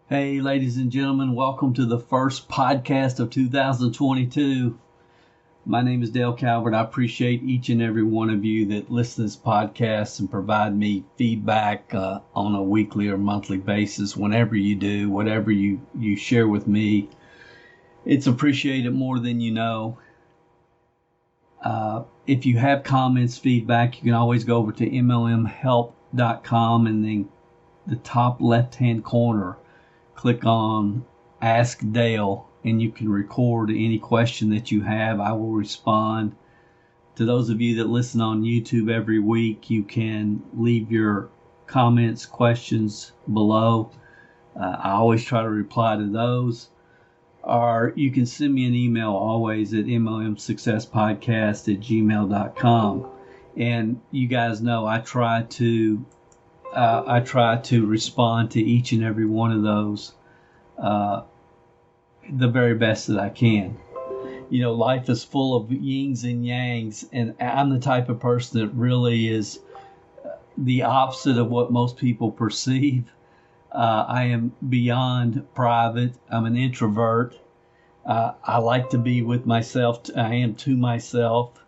Hey, ladies and gentlemen, welcome to the first podcast of 2022. My name is Dale Calvert. I appreciate each and every one of you that listen to this podcast and provide me feedback on a weekly or monthly basis. Whenever you do, whatever you share with me, it's appreciated more than you know. If you have comments, feedback, you can always go over to MLMhelp.com and then the top left-hand corner, click on Ask Dale, and you can record any question that you have. I will respond. To those of you that listen on YouTube every week, you can leave your comments, questions below. I always try to reply to those. Or you can send me an email always at mlmsuccesspodcast@gmail.com. And you guys know I try to respond to each and every one of those the very best that I can. You know, life is full of yins and yangs, and I'm the type of person that really is the opposite of what most people perceive. I am beyond private. I'm an introvert. I like to be with myself. I am to myself.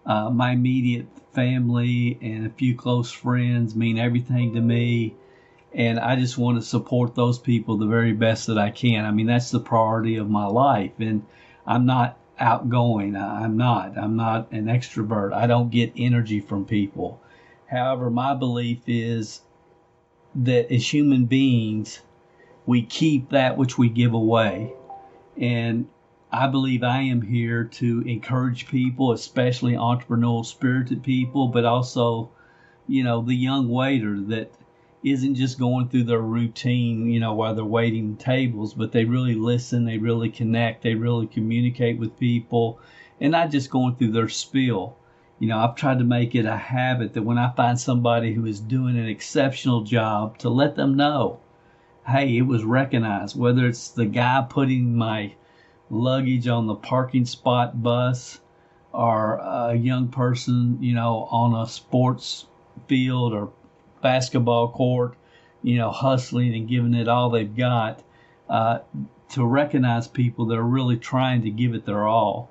My immediate family and a few close friends mean everything to me, and I just want to support those people the very best that I can. I mean, that's the priority of my life, and I'm not outgoing. I'm not an extrovert. I don't get energy from people. However, my belief is that as human beings, we keep that which we give away, and I believe I am here to encourage people, especially entrepreneurial spirited people, but also, you know, the young waiter that isn't just going through their routine, you know, while they're waiting tables, but they really listen, they really connect, they really communicate with people, and not just going through their spiel. You know, I've tried to make it a habit that when I find somebody who is doing an exceptional job, to let them know, hey, it was recognized, whether it's the guy putting my luggage on the parking spot bus, or a young person, you know, on a sports field or basketball court, you know, hustling and giving it all they've got, to recognize people that are really trying to give it their all.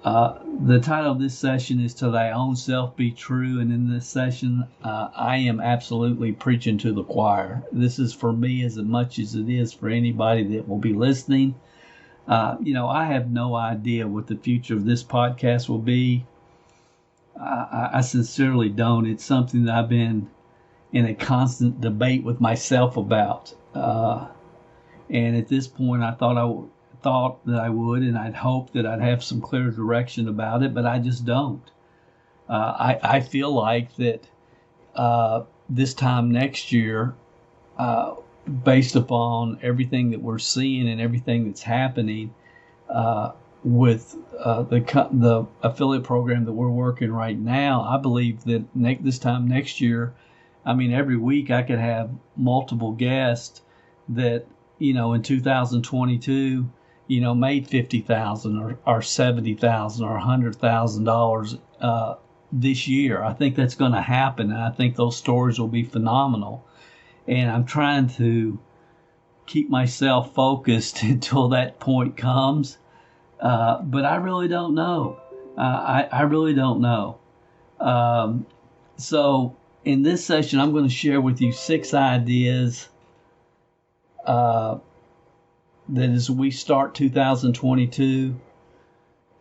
The title of this session is To Thy Own Self Be True, and in this session, I am absolutely preaching to the choir. This is for me as much as it is for anybody that will be listening. You know, I have no idea what the future of this podcast will be. I sincerely don't. It's something that I've been in a constant debate with myself about. And at this point, I thought that I would, and I'd hoped that I'd have some clear direction about it, but I just don't. I feel like that this time next year, based upon everything that we're seeing and everything that's happening with the affiliate program that we're working right now, I believe that this time next year, I mean, every week I could have multiple guests that, you know, in 2022, you know, made $50,000 or $70,000 or $100,000 this year. I think that's going to happen, and I think those stories will be phenomenal. And I'm trying to keep myself focused until that point comes. But I really don't know. I really don't know. So in this session, I'm going to share with you 6 ideas that as we start 2022,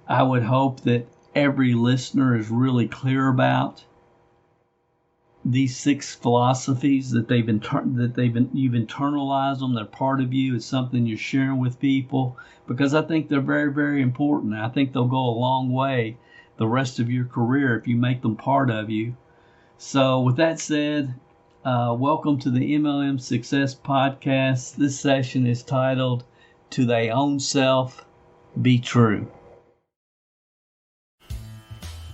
I would hope that every listener is really clear about these 6 philosophies, that you've internalized them. They're part of you. It's something you're sharing with people, because I think they're very, very important. I think they'll go a long way the rest of your career if you make them part of you. So with that said, welcome to the MLM Success Podcast. This session is titled, To Thy Own Self Be True.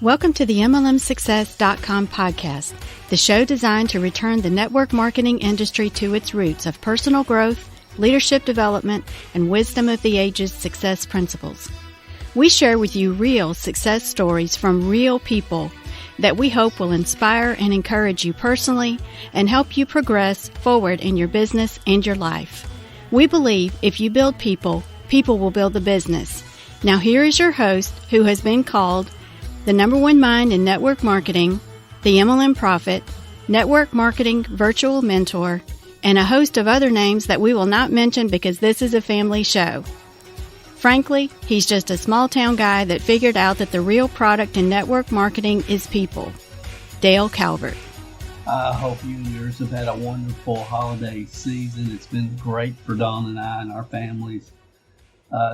Welcome to the MLMSuccess.com podcast, the show designed to return the network marketing industry to its roots of personal growth, leadership development, and wisdom of the ages success principles. We share with you real success stories from real people that we hope will inspire and encourage you personally and help you progress forward in your business and your life. We believe if you build people, people will build the business. Now here is your host, who has been called the #1 mind in network marketing, the MLM Prophet, network marketing virtual mentor, and a host of other names that we will not mention because this is a family show. Frankly, he's just a small-town guy that figured out that the real product in network marketing is people. Dale Calvert. I hope you and yours have had a wonderful holiday season. It's been great for Dawn and I and our families.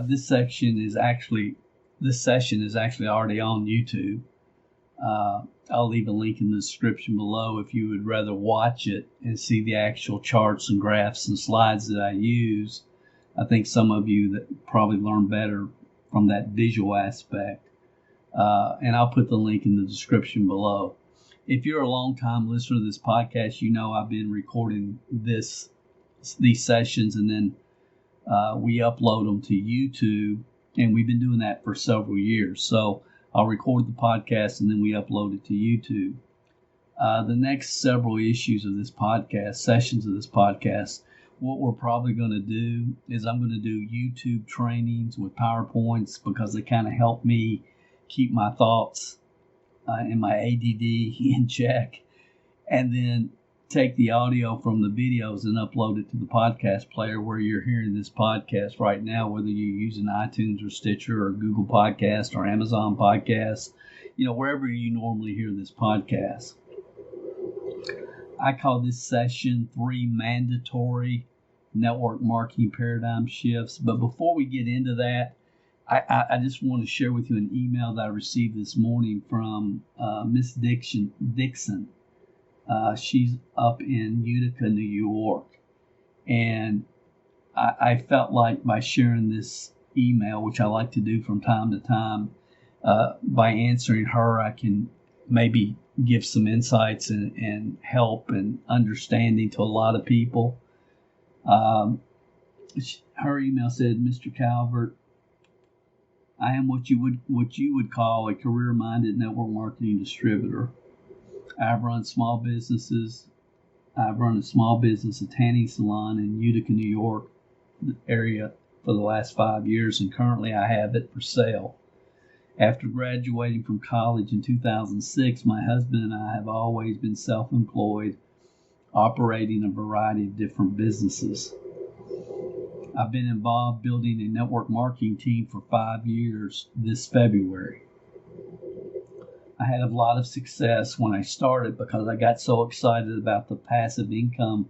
This session is actually already on YouTube. I'll leave a link in the description below if you would rather watch it and see the actual charts and graphs and slides that I use. I think some of you that probably learn better from that visual aspect. And I'll put the link in the description below. If you're a long-time listener to this podcast, you know I've been recording these sessions, and then we upload them to YouTube, and we've been doing that for several years. So I'll record the podcast, and then we upload it to YouTube. The next several sessions of this podcast, what we're probably going to do is I'm going to do YouTube trainings with PowerPoints because they kind of help me keep my thoughts and my ADD in check, and then take the audio from the videos and upload it to the podcast player where you're hearing this podcast right now, whether you're using iTunes or Stitcher or Google Podcast or Amazon Podcast, wherever you normally hear this podcast. I call this session 3 mandatory network marketing paradigm shifts. But before we get into that, I just want to share with you an email that I received this morning from Miss Dixon. She's up in Utica, New York. And I felt like by sharing this email, which I like to do from time to time, by answering her, I can maybe give some insights and help and understanding to a lot of people. Her email said, "Mr. Calvert, I am what you would call a career-minded network marketing distributor. I've run small businesses. I've run a small business, a tanning salon in Utica, New York area for the last 5 years, and currently I have it for sale. After graduating from college in 2006, my husband and I have always been self-employed, operating a variety of different businesses. I've been involved building a network marketing team for 5 years this February. I had a lot of success when I started because I got so excited about the passive income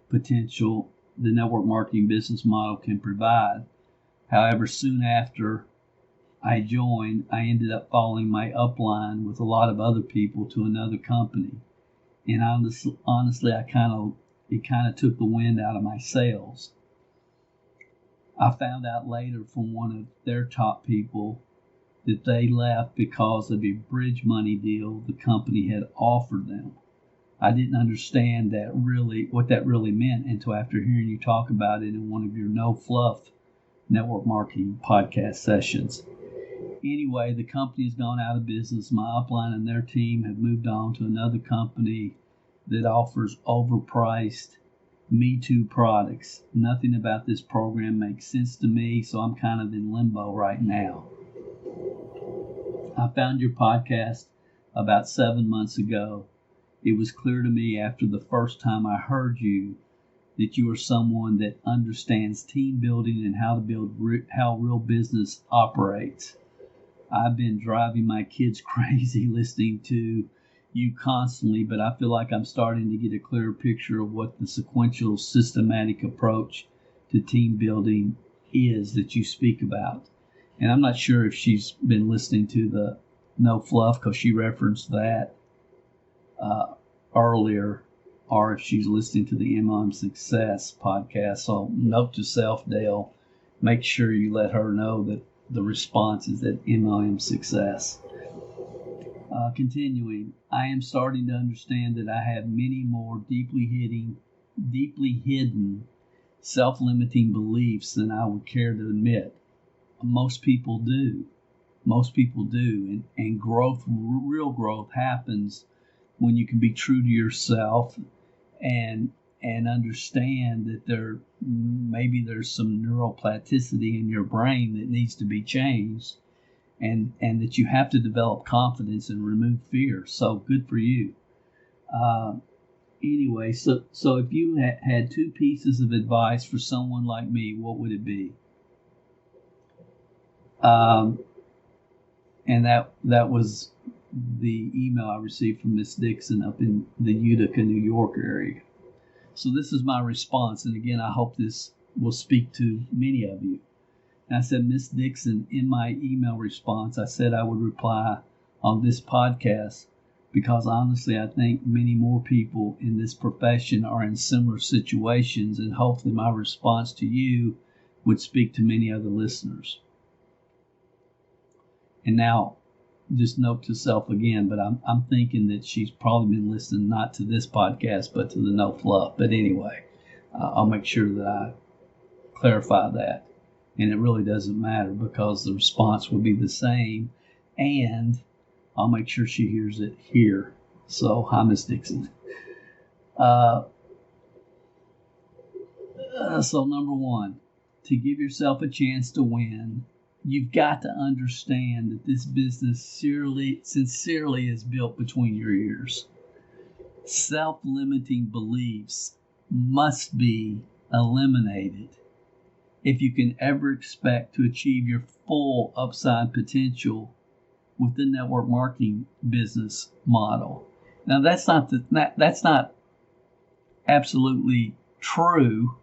potential the network marketing business model can provide. However, soon after I joined, I ended up following my upline with a lot of other people to another company. And honestly, it kind of took the wind out of my sails. I found out later from one of their top people that they left because of a bridge money deal the company had offered them. I didn't understand what that really meant until after hearing you talk about it in one of your no fluff network marketing podcast sessions. Anyway, the company has gone out of business. My upline and their team have moved on to another company that offers overpriced Me Too products. Nothing about this program makes sense to me, so I'm kind of in limbo right now. I found your podcast about 7 months ago. It was clear to me after the first time I heard you that you are someone that understands team building and how real business operates. I've been driving my kids crazy listening to you constantly, but I feel like I'm starting to get a clearer picture of what the sequential, systematic approach to team building is that you speak about. And I'm not sure if she's been listening to the No Fluff because she referenced that earlier, or if she's listening to the MLM Success podcast. So note to self, Dale, make sure you let her know that the response is at MLM Success. Continuing, I am starting to understand that I have many more deeply hidden, self-limiting beliefs than I would care to admit. Most people do. And growth, real growth happens when you can be true to yourself and and understand that maybe there's some neuroplasticity in your brain that needs to be changed, and that you have to develop confidence and remove fear. So good for you. Anyway, so if you had two pieces of advice for someone like me, what would it be? And that was the email I received from Miss Dixon up in the Utica, New York area. So this is my response, and again, I hope this will speak to many of you. And I said, Miss Dixon, in my email response, I said I would reply on this podcast because honestly, I think many more people in this profession are in similar situations, and hopefully my response to you would speak to many other listeners. And now, just note to self again, but I'm thinking that she's probably been listening not to this podcast, but to the No Fluff. But anyway, I'll make sure that I clarify that. And it really doesn't matter because the response will be the same, and I'll make sure she hears it here. So, hi, Miss Dixon. So, number one, to give yourself a chance to win, you've got to understand that this business sincerely is built between your ears. Self-limiting beliefs must be eliminated if you can ever expect to achieve your full upside potential with the network marketing business model. Now, that's not absolutely true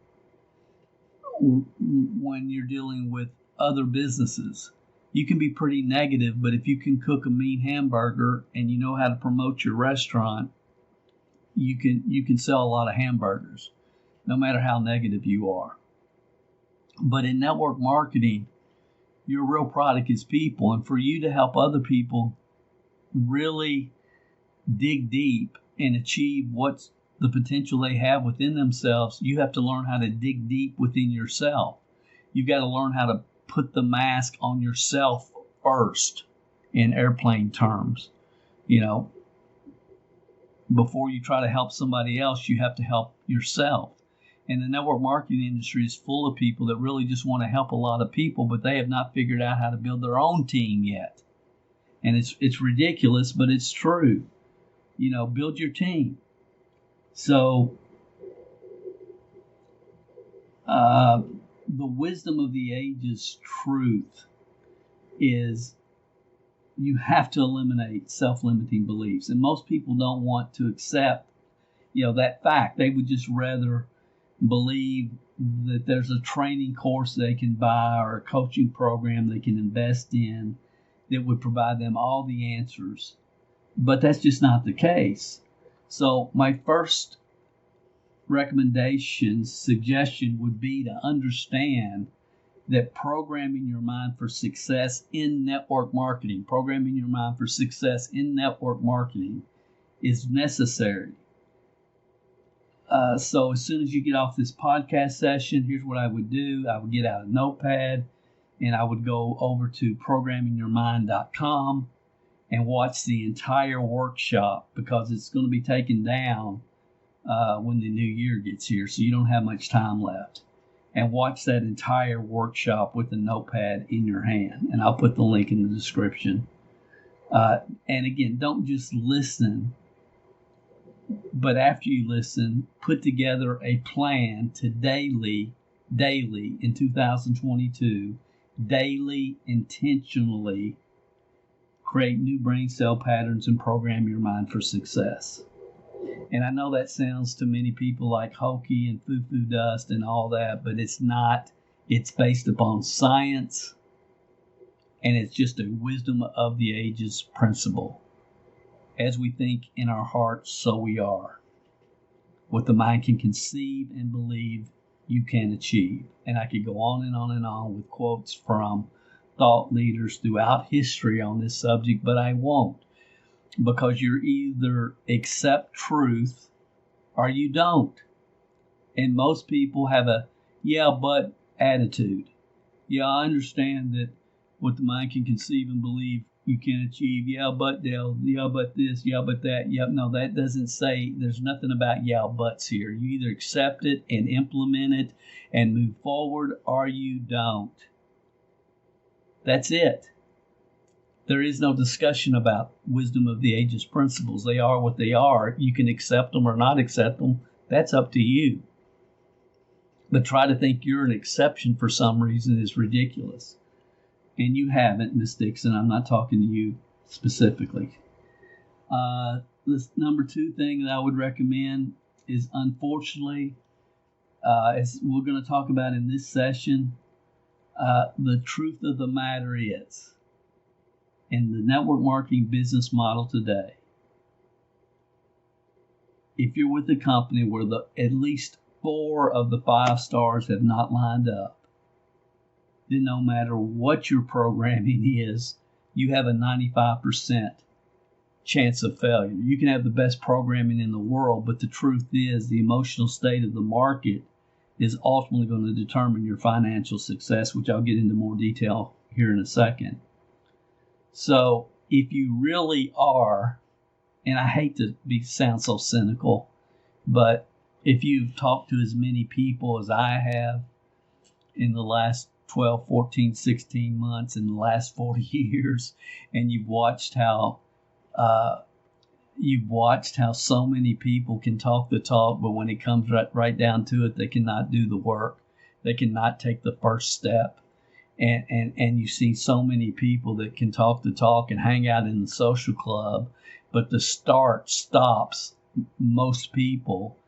when you're dealing with other businesses. You can be pretty negative, but if you can cook a mean hamburger and you know how to promote your restaurant, you can sell a lot of hamburgers, no matter how negative you are. But in network marketing, your real product is people, and for you to help other people really dig deep and achieve what's the potential they have within themselves, you have to learn how to dig deep within yourself. You've got to learn how to put the mask on yourself first, in airplane terms. Before you try to help somebody else, you have to help yourself. And the network marketing industry is full of people that really just want to help a lot of people, but they have not figured out how to build their own team yet. And it's ridiculous, but it's true. Build your team. So the wisdom of the ages truth is you have to eliminate self-limiting beliefs. And most people don't want to accept, that fact. They would just rather believe that there's a training course they can buy or a coaching program they can invest in that would provide them all the answers. But that's just not the case. So my first suggestion would be to understand that programming your mind for success in network marketing is necessary. So as soon as you get off this podcast session, here's what I would do. I would get out a notepad and I would go over to programmingyourmind.com and watch the entire workshop, because it's going to be taken down when the new year gets here, so you don't have much time left. And watch that entire workshop with a notepad in your hand. And I'll put the link in the description. And again, don't just listen, but after you listen, put together a plan to daily in 2022, daily, intentionally create new brain cell patterns and program your mind for success. And I know that sounds to many people like hokey and foo-foo dust and all that, but it's not. It's based upon science, and it's just a wisdom of the ages principle. As we think in our hearts, so we are. What the mind can conceive and believe, you can achieve. And I could go on and on and on with quotes from thought leaders throughout history on this subject, but I won't. Because you either accept truth or you don't. And most people have a yeah, but attitude. Yeah, I understand that what the mind can conceive and believe you can achieve. Yeah, but Dale, yeah, but this, yeah, but that. Yep, no, that doesn't say, there's nothing about yeah, buts here. You either accept it and implement it and move forward, or you don't. That's it. There is no discussion about wisdom of the ages principles. They are what they are. You can accept them or not accept them. That's up to you. But try to think you're an exception for some reason is ridiculous. And you haven't, Miss Dixon. I'm not talking to you specifically. This number 2 thing that I would recommend is, unfortunately, as we're going to talk about in this session, the truth of the matter is, in the network marketing business model today, if you're with a company where at least 4 of the 5 stars have not lined up, then no matter what your programming is, you have a 95% chance of failure. You can have the best programming in the world, but the truth is the emotional state of the market is ultimately going to determine your financial success, which I'll get into more detail here in a second. So if you really are, and I hate to sound so cynical, but if you've talked to as many people as I have in the last 12, 14, 16 months, in the last 40 years, and you've watched how so many people can talk the talk, but when it comes right down to it, they cannot do the work. They cannot take the first step. And you see so many people that can talk the talk and hang out in the social club, but the start stops most people.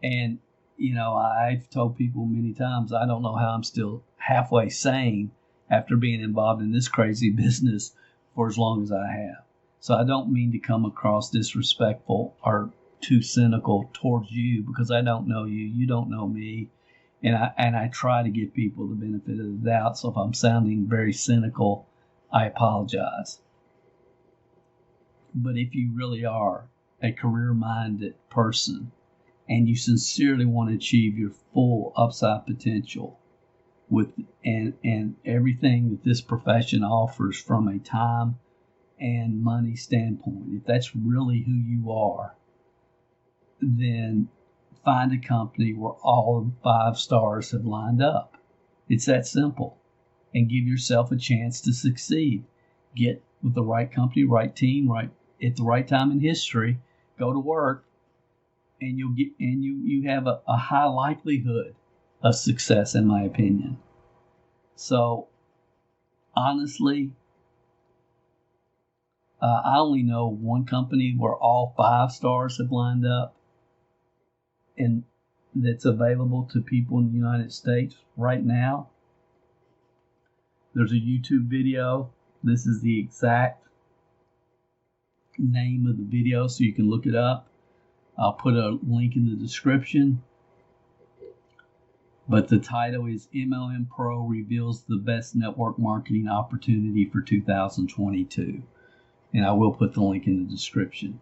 And, I've told people many times, I don't know how I'm still halfway sane after being involved in this crazy business for as long as I have. So I don't mean to come across disrespectful or too cynical towards you, because I don't know you. You don't know me. And I try to give people the benefit of the doubt. So if I'm sounding very cynical, I apologize. But if you really are a career-minded person and you sincerely want to achieve your full upside potential and everything that this profession offers from a time and money standpoint, if that's really who you are, then find a company where all 5 stars have lined up. It's that simple. And give yourself a chance to succeed. Get with the right company, right team, right at the right time in history. Go to work, and you have a high likelihood of success, in my opinion. So, honestly, I only know one company where all 5 stars have lined up, and that's available to people in the United States right now. There's a YouTube video. This is the exact name of the video, so you can look it up. I'll put a link in the description. But the title is MLM Pro Reveals the Best Network Marketing Opportunity for 2022. And I will put the link in the description.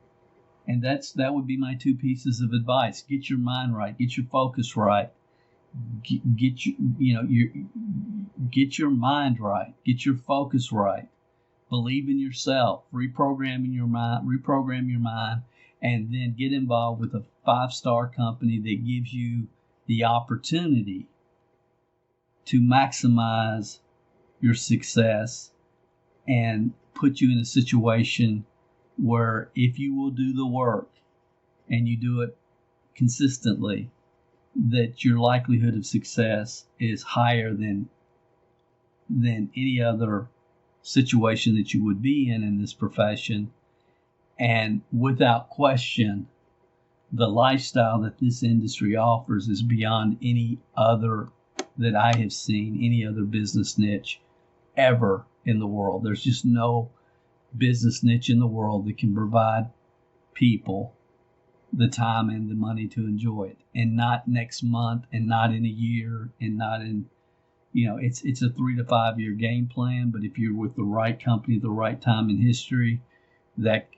And that would be my 2 pieces of advice. Get your mind right. Get your focus right. Get your mind right. Get your focus right. Believe in yourself. Reprogram your mind, and then get involved with a 5-star company that gives you the opportunity to maximize your success and put you in a situation where, if you will do the work and you do it consistently, that your likelihood of success is higher than any other situation that you would be in this profession. And without question, the lifestyle that this industry offers is beyond any other that I have seen, any other business niche ever in the world. There's just no business niche in the world that can provide people the time and the money to enjoy it, and not next month, and not in a year, and not in, it's a 3 to 5 year game plan. But if you're with the right company at the right time in history, that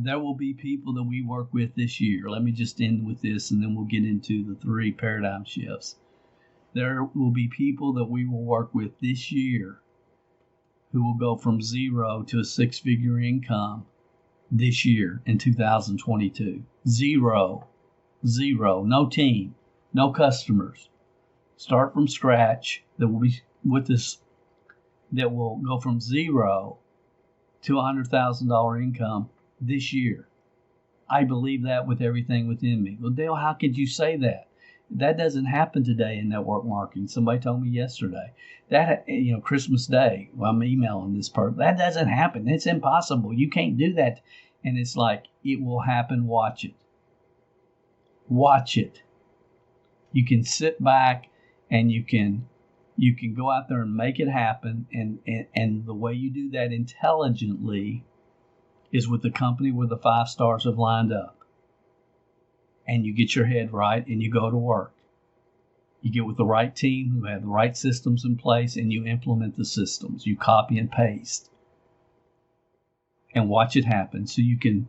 there will be people that we work with this year. Let me just end with this, and then we'll get into the 3 paradigm shifts. There will be people that we will work with this year who will go from zero to a six-figure income this year in 2022. Zero. No team, no customers. Start from scratch. That will be with this. That will go from zero to $100,000 income this year. I believe that with everything within me. Well, Dale, how could you say that? That doesn't happen today in network marketing. Somebody told me yesterday that, Christmas Day, well, I'm emailing this person. That doesn't happen. It's impossible. You can't do that. And it's like, it will happen. Watch it. Watch it. You can sit back and you can go out there and make it happen. And the way you do that intelligently is with the company where the 5 stars have lined up. And you get your head right and you go to work. You get with the right team who have the right systems in place and you implement the systems. You copy and paste. And watch it happen. So you can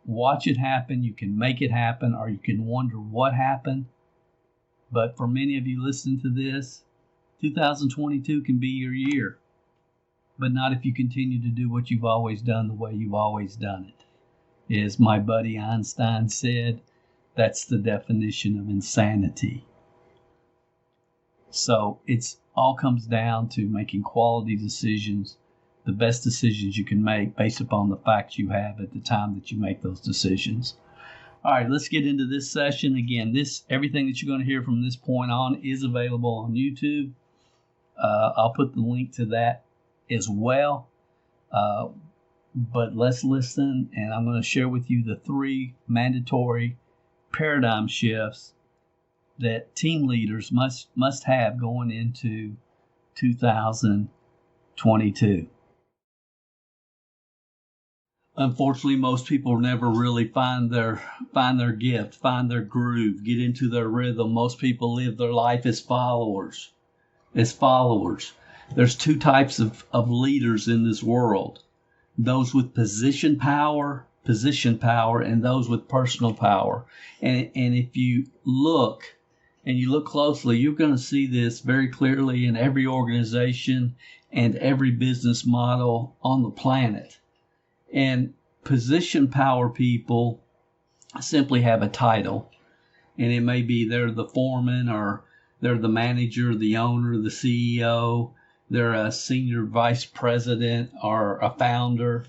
watch it happen, you can make it happen, or you can wonder what happened. But for many of you listening to this, 2022 can be your year. But not if you continue to do what you've always done the way you've always done it. As my buddy Einstein said, that's the definition of insanity. So it's all comes down to making quality decisions, the best decisions you can make based upon the facts you have at the time that you make those decisions. All right, let's get into this session. Again, everything that you're going to hear from this point on is available on YouTube. I'll put the link to that as well. But let's listen, and I'm going to share with you the 3 mandatory paradigm shifts that team leaders must have going into 2022. Unfortunately, most people never really find their gift, find their groove, get into their rhythm. Most people live their life as followers. There's 2 types of leaders in this world. Those with position power, and those with personal power. And if you look closely, you're going to see this very clearly in every organization and every business model on the planet. And position power people simply have a title. And it may be they're the foreman, or they're the manager, the owner, the CEO. They're a senior vice president or a founder.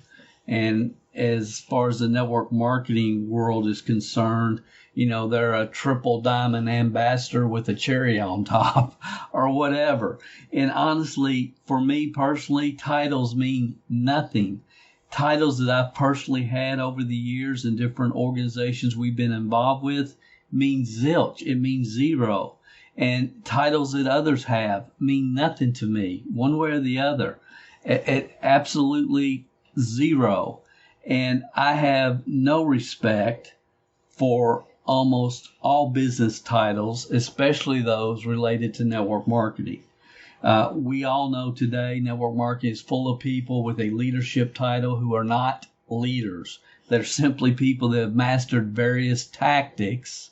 And as far as the network marketing world is concerned, they're a triple diamond ambassador with a cherry on top or whatever. And honestly, for me personally, titles mean nothing. Titles that I've personally had over the years in different organizations we've been involved with mean zilch. It means zero. And titles that others have mean nothing to me, one way or the other. At absolutely zero. And I have no respect for almost all business titles, especially those related to network marketing. We all know today network marketing is full of people with a leadership title who are not leaders. They're simply people that have mastered various tactics,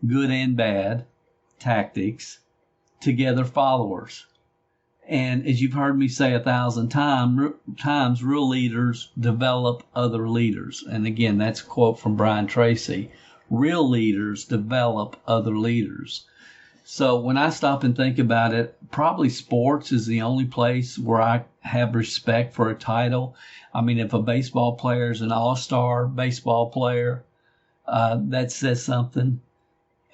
good and bad tactics, to gather followers. And as you've heard me say 1,000 times, real leaders develop other leaders. And again, that's a quote from Brian Tracy. Real leaders develop other leaders. So when I stop and think about it, probably sports is the only place where I have respect for a title. I mean, if a baseball player is an all-star baseball player, that says something.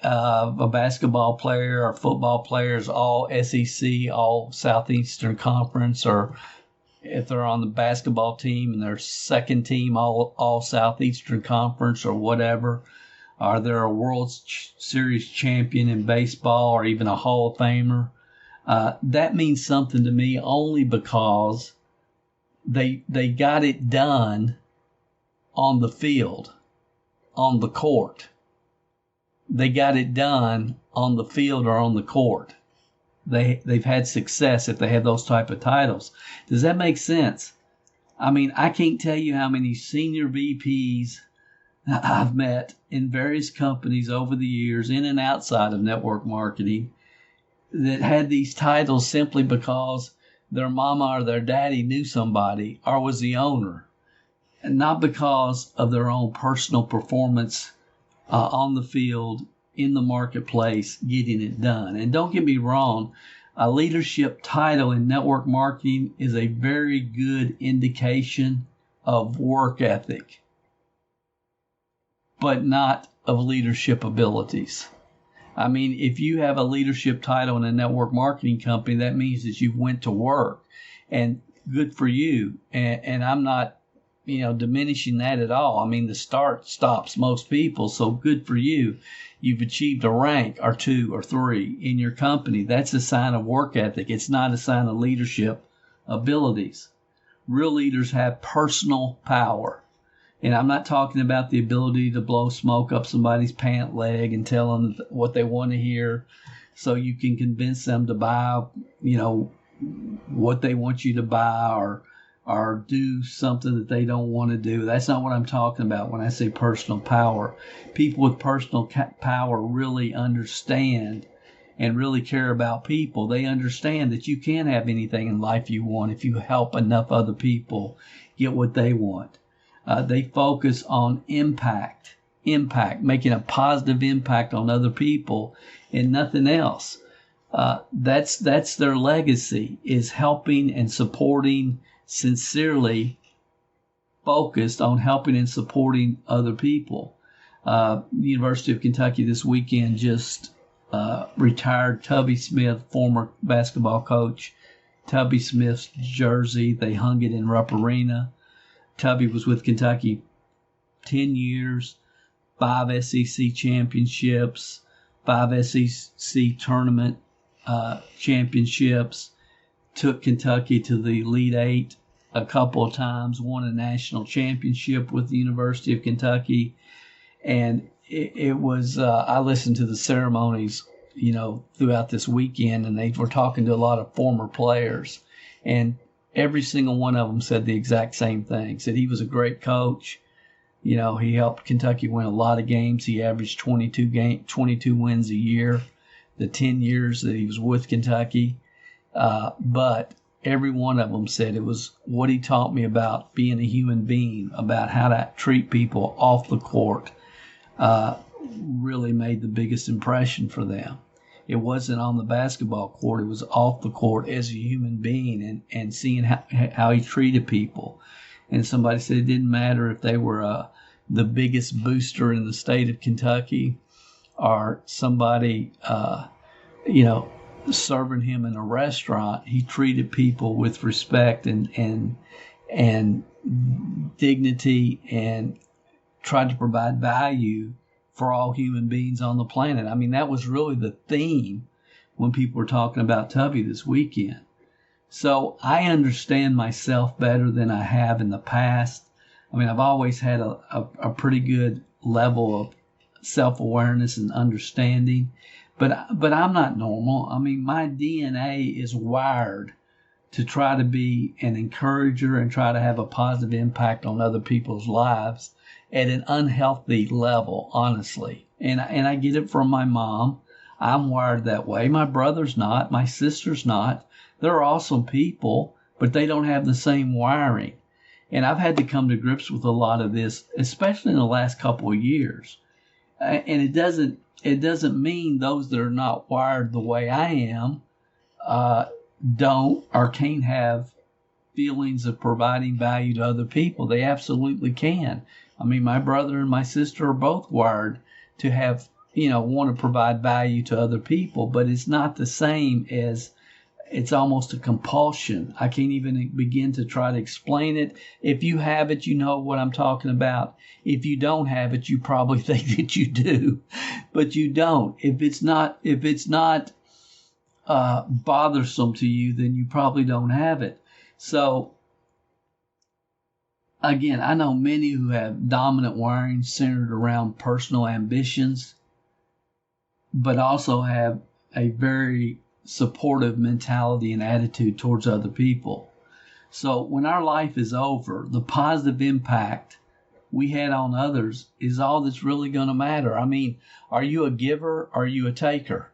A basketball player or football players, all SEC, all Southeastern Conference, or if they're on the basketball team and their second team, all Southeastern Conference or whatever, or they're a World Series champion in baseball or even a Hall of Famer, that means something to me only because they got it done on the field, on the court. They got it done on the field or on the court. They've had success if they have those type of titles. Does that make sense? I mean, I can't tell you how many senior VPs I've met in various companies over the years, in and outside of network marketing, that had these titles simply because their mama or their daddy knew somebody or was the owner, and not because of their own personal performance on the field, in the marketplace, getting it done. And don't get me wrong, a leadership title in network marketing is a very good indication of work ethic, but not of leadership abilities. I mean, if you have a leadership title in a network marketing company, that means that you went to work, and good for you. And I'm not, diminishing that at all. I mean, the start stops most people, so good for you. You've achieved a rank or 2 or 3 in your company. That's a sign of work ethic. It's not a sign of leadership abilities. Real leaders have personal power. And I'm not talking about the ability to blow smoke up somebody's pant leg and tell them what they want to hear so you can convince them to buy, what they want you to buy, or do something that they don't want to do. That's not what I'm talking about when I say personal power. People with personal power really understand and really care about people. They understand that you can have anything in life you want if you help enough other people get what they want. They focus on impact, making a positive impact on other people and nothing else. That's their legacy, is helping and supporting, sincerely focused on helping and supporting other people. The University of Kentucky this weekend just retired Tubby Smith, former basketball coach. Tubby Smith's jersey, they hung it in Rupp Arena. Tubby was with Kentucky 10 years, 5 SEC championships, 5 SEC tournament championships, took Kentucky to the Elite Eight a couple of times, won a national championship with the University of Kentucky. And it was, I listened to the ceremonies, throughout this weekend, and they were talking to a lot of former players. And every single one of them said the exact same thing. Said he was a great coach. He helped Kentucky win a lot of games. He averaged 22 wins a year, the 10 years that he was with Kentucky. But every one of them said it was what he taught me about being a human being, about how to treat people off the court, really made the biggest impression for them. It wasn't on the basketball court. It was off the court as a human being and seeing how he treated people. And somebody said it didn't matter if they were the biggest booster in the state of Kentucky or somebody, serving him in a restaurant. He treated people with respect and dignity and tried to provide value for all human beings on the planet. I mean, that was really the theme when people were talking about Tubby this weekend. So I understand myself better than I have in the past. I mean, I've always had a pretty good level of self-awareness and understanding, but I'm not normal. I mean, my DNA is wired to try to be an encourager and try to have a positive impact on other people's lives at an unhealthy level, honestly. And I get it from my mom. I'm wired that way. My brother's not. My sister's not. They're awesome people, but they don't have the same wiring. And I've had to come to grips with a lot of this, especially in the last couple of years. And it doesn't mean those that are not wired the way I am don't or can't have feelings of providing value to other people. They absolutely can. I mean, my brother and my sister are both wired to have, want to provide value to other people, but it's not the same as, it's almost a compulsion. I can't even begin to try to explain it. If you have it, you know what I'm talking about. If you don't have it, you probably think that you do, but you don't. If it's not bothersome to you, then you probably don't have it. So again, I know many who have dominant wiring centered around personal ambitions, but also have a very supportive mentality and attitude towards other people. So when our life is over, the positive impact we had on others is all that's really going to matter. I mean, are you a giver or are you a taker?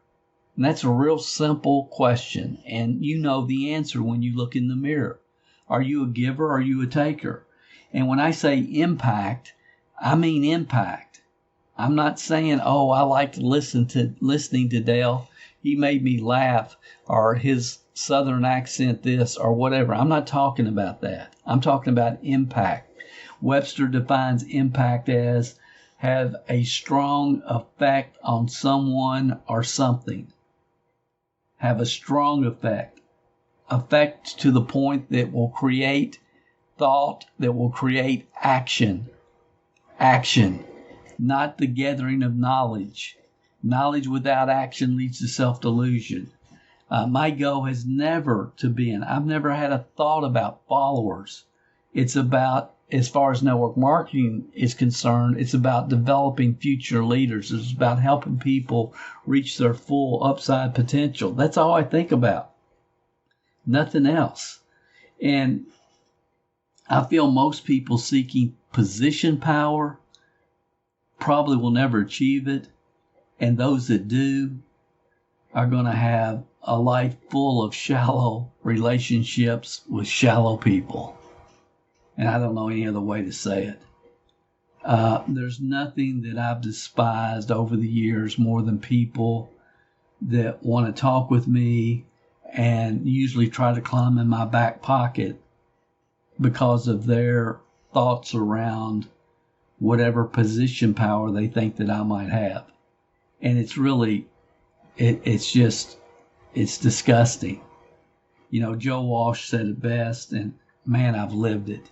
And that's a real simple question. And you know the answer when you look in the mirror. Are you a giver or are you a taker? And when I say impact, I mean impact. I'm not saying, oh, I liked listening to Dale. He made me laugh, or his Southern accent this or whatever. I'm not talking about that. I'm talking about impact. Webster defines impact as have a strong effect on someone or something. Have a strong effect. Effect to the point that will create thought, that will create action. Action, not the gathering of knowledge. Knowledge without action leads to self-delusion. My goal has never to been, I've never had a thought about followers. It's about, as far as network marketing is concerned, it's about developing future leaders. It's about helping people reach their full upside potential. That's all I think about. Nothing else. And I feel most people seeking position power probably will never achieve it. And those that do are going to have a life full of shallow relationships with shallow people. And I don't know any other way to say it. There's nothing that I've despised over the years more than people that want to talk with me and usually try to climb in my back pocket because of their thoughts around whatever position power they think that I might have. And it's really, it's disgusting. You know, Joe Walsh said it best, and man, I've lived it.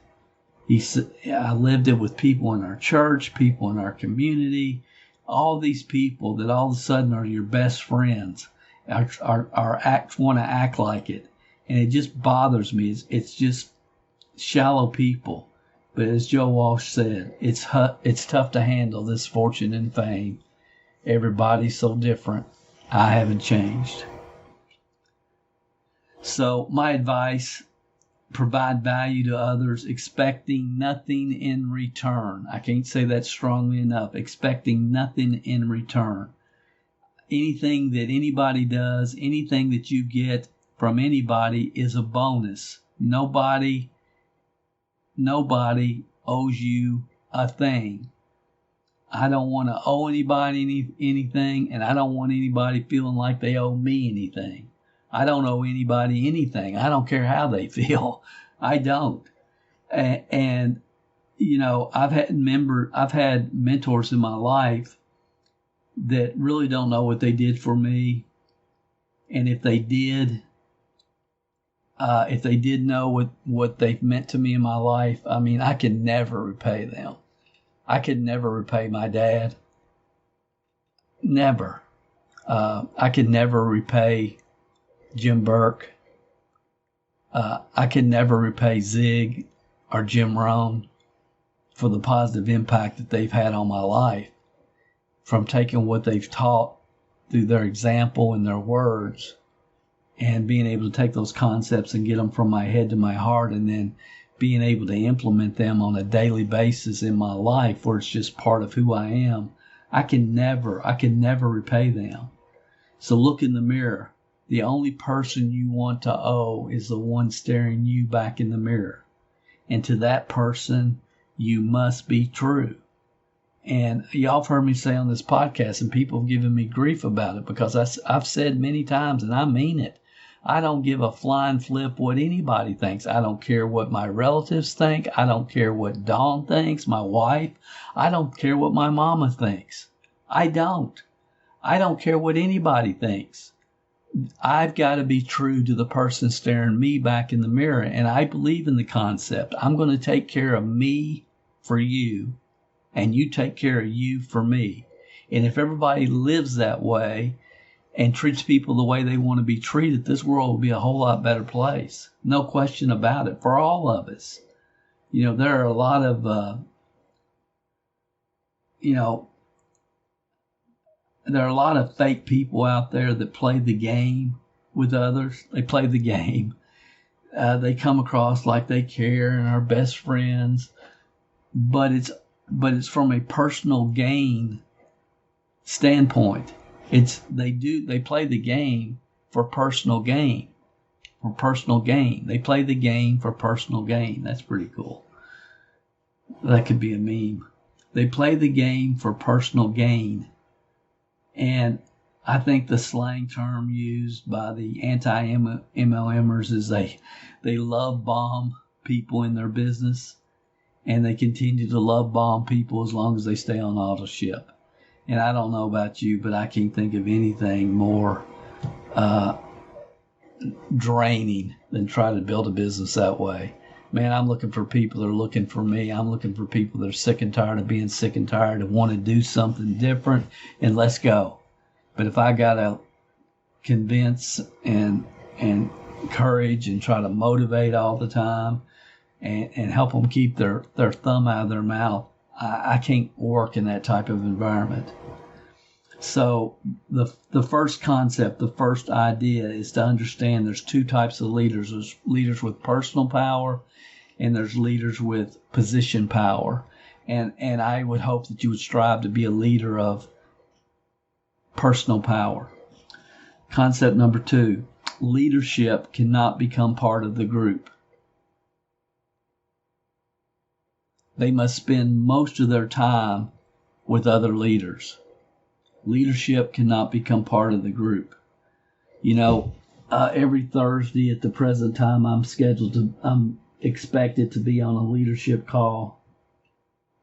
He said, I lived it with people in our church, people in our community, all these people that all of a sudden are your best friends, want to act like it. And it just bothers me. It's just shallow people. But as Joe Walsh said, it's tough to handle this fortune and fame. Everybody's so different. I haven't changed. So my advice, provide value to others, expecting nothing in return. I can't say that strongly enough. Expecting nothing in return. Anything that anybody does, anything that you get from anybody is a bonus. Nobody owes you a thing. I don't want to owe anybody anything, and I don't want anybody feeling like they owe me anything. I don't owe anybody anything. I don't care how they feel. I don't. And you know, I've had mentors in my life that really don't know what they did for me. And if they did know what they've meant to me in my life, I mean, I can never repay them. I could never repay my dad. Never. I could never repay Jim Burke. I could never repay Zig or Jim Rohn for the positive impact that they've had on my life from taking what they've taught through their example and their words and being able to take those concepts and get them from my head to my heart and then being able to implement them on a daily basis in my life where it's just part of who I am. I can never repay them. So look in the mirror. The only person you want to owe is the one staring you back in the mirror. And to that person, you must be true. And y'all have heard me say on this podcast, and people have given me grief about it because I've said many times, and I mean it, I don't give a flying flip what anybody thinks. I don't care what my relatives think. I don't care what Dawn thinks, my wife. I don't care what my mama thinks. I don't care what anybody thinks. I've got to be true to the person staring me back in the mirror. And I believe in the concept. I'm going to take care of me for you, and you take care of you for me. And if everybody lives that way and treats people the way they want to be treated, this world will be a whole lot better place. No question about it, for all of us. You know, there are a lot of, there are a lot of fake people out there that play the game with others. They play the game. They come across like they care and are best friends, but it's from a personal gain standpoint. They play the game for personal gain. For personal gain. They play the game for personal gain. That's pretty cool. That could be a meme. They play the game for personal gain. And I think the slang term used by the anti-MLMers is they love bomb people in their business, and they continue to love bomb people as long as they stay on auto ship. And I don't know about you, but I can't think of anything more draining than try to build a business that way. Man, I'm looking for people that are looking for me. I'm looking for people that are sick and tired of being sick and tired and want to do something different, and let's go. But if I got to convince and encourage and try to motivate all the time and help them keep their thumb out of their mouth, I can't work in that type of environment. So the first concept, the first idea is to understand there's two types of leaders. There's leaders with personal power, and there's leaders with position power. And I would hope that you would strive to be a leader of personal power. Concept number 2, leadership cannot become part of the group. They must spend most of their time with other leaders. Leadership cannot become part of the group. You know, every Thursday at the present time, I'm expected to be on a leadership call,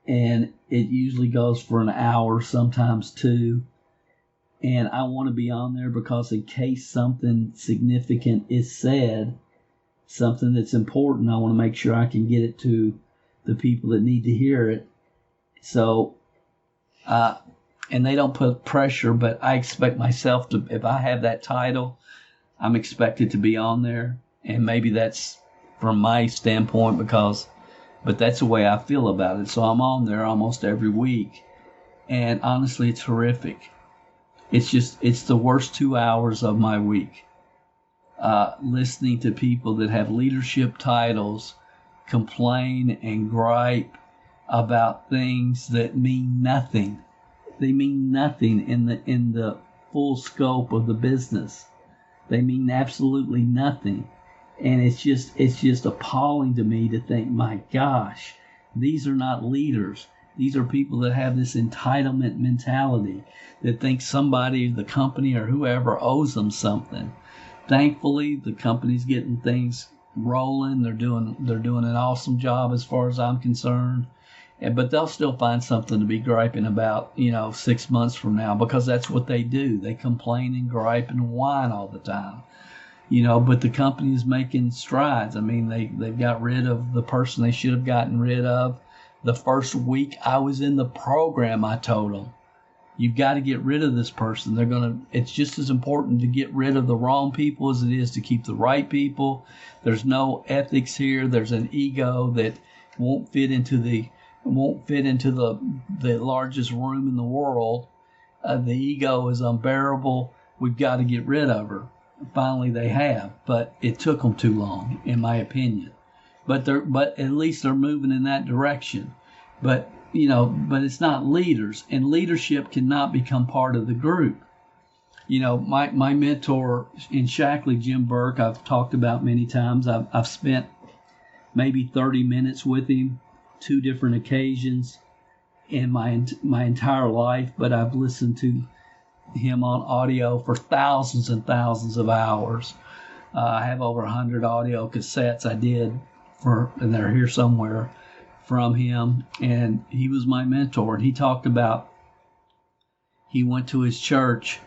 and it usually goes for an hour, sometimes 2. And I want to be on there because in case something significant is said, something that's important, I want to make sure I can get it to the people that need to hear it. So, and they don't put pressure, but I expect myself to, if I have that title, I'm expected to be on there. And maybe that's from my standpoint but that's the way I feel about it. So I'm on there almost every week. And honestly, it's horrific. It's the worst 2 hours of my week. Listening to people that have leadership titles complain and gripe about things that mean nothing. They mean nothing in the full scope of the business. They mean absolutely nothing. And it's just appalling to me to think, my gosh, these are not leaders. These are people that have this entitlement mentality that think somebody, the company or whoever, owes them something. Thankfully, the company's getting things rolling. They're doing an awesome job as far as I'm concerned. But they'll still find something to be griping about, 6 months from now, because that's what they do. They complain and gripe and whine all the time. But the company is making strides. I mean, they've got rid of the person they should have gotten rid of. The first week I was in the program, I told them, you've got to get rid of this person. It's just as important to get rid of the wrong people as it is to keep the right people. There's no ethics here. There's an ego that won't fit into the largest room in the world. The ego is unbearable. We've got to get rid of her. Finally, they have, but it took them too long, in my opinion. But at least they're moving in that direction. But it's not leaders, and leadership cannot become part of the group. My mentor in Shackley, Jim Burke, I've talked about many times. I've spent maybe 30 minutes with him, 2 different occasions in my entire life, but I've listened to him on audio for thousands and thousands of hours. I have over 100 audio cassettes I did and they're here somewhere from him. And he was my mentor. And he talked about, he went to his church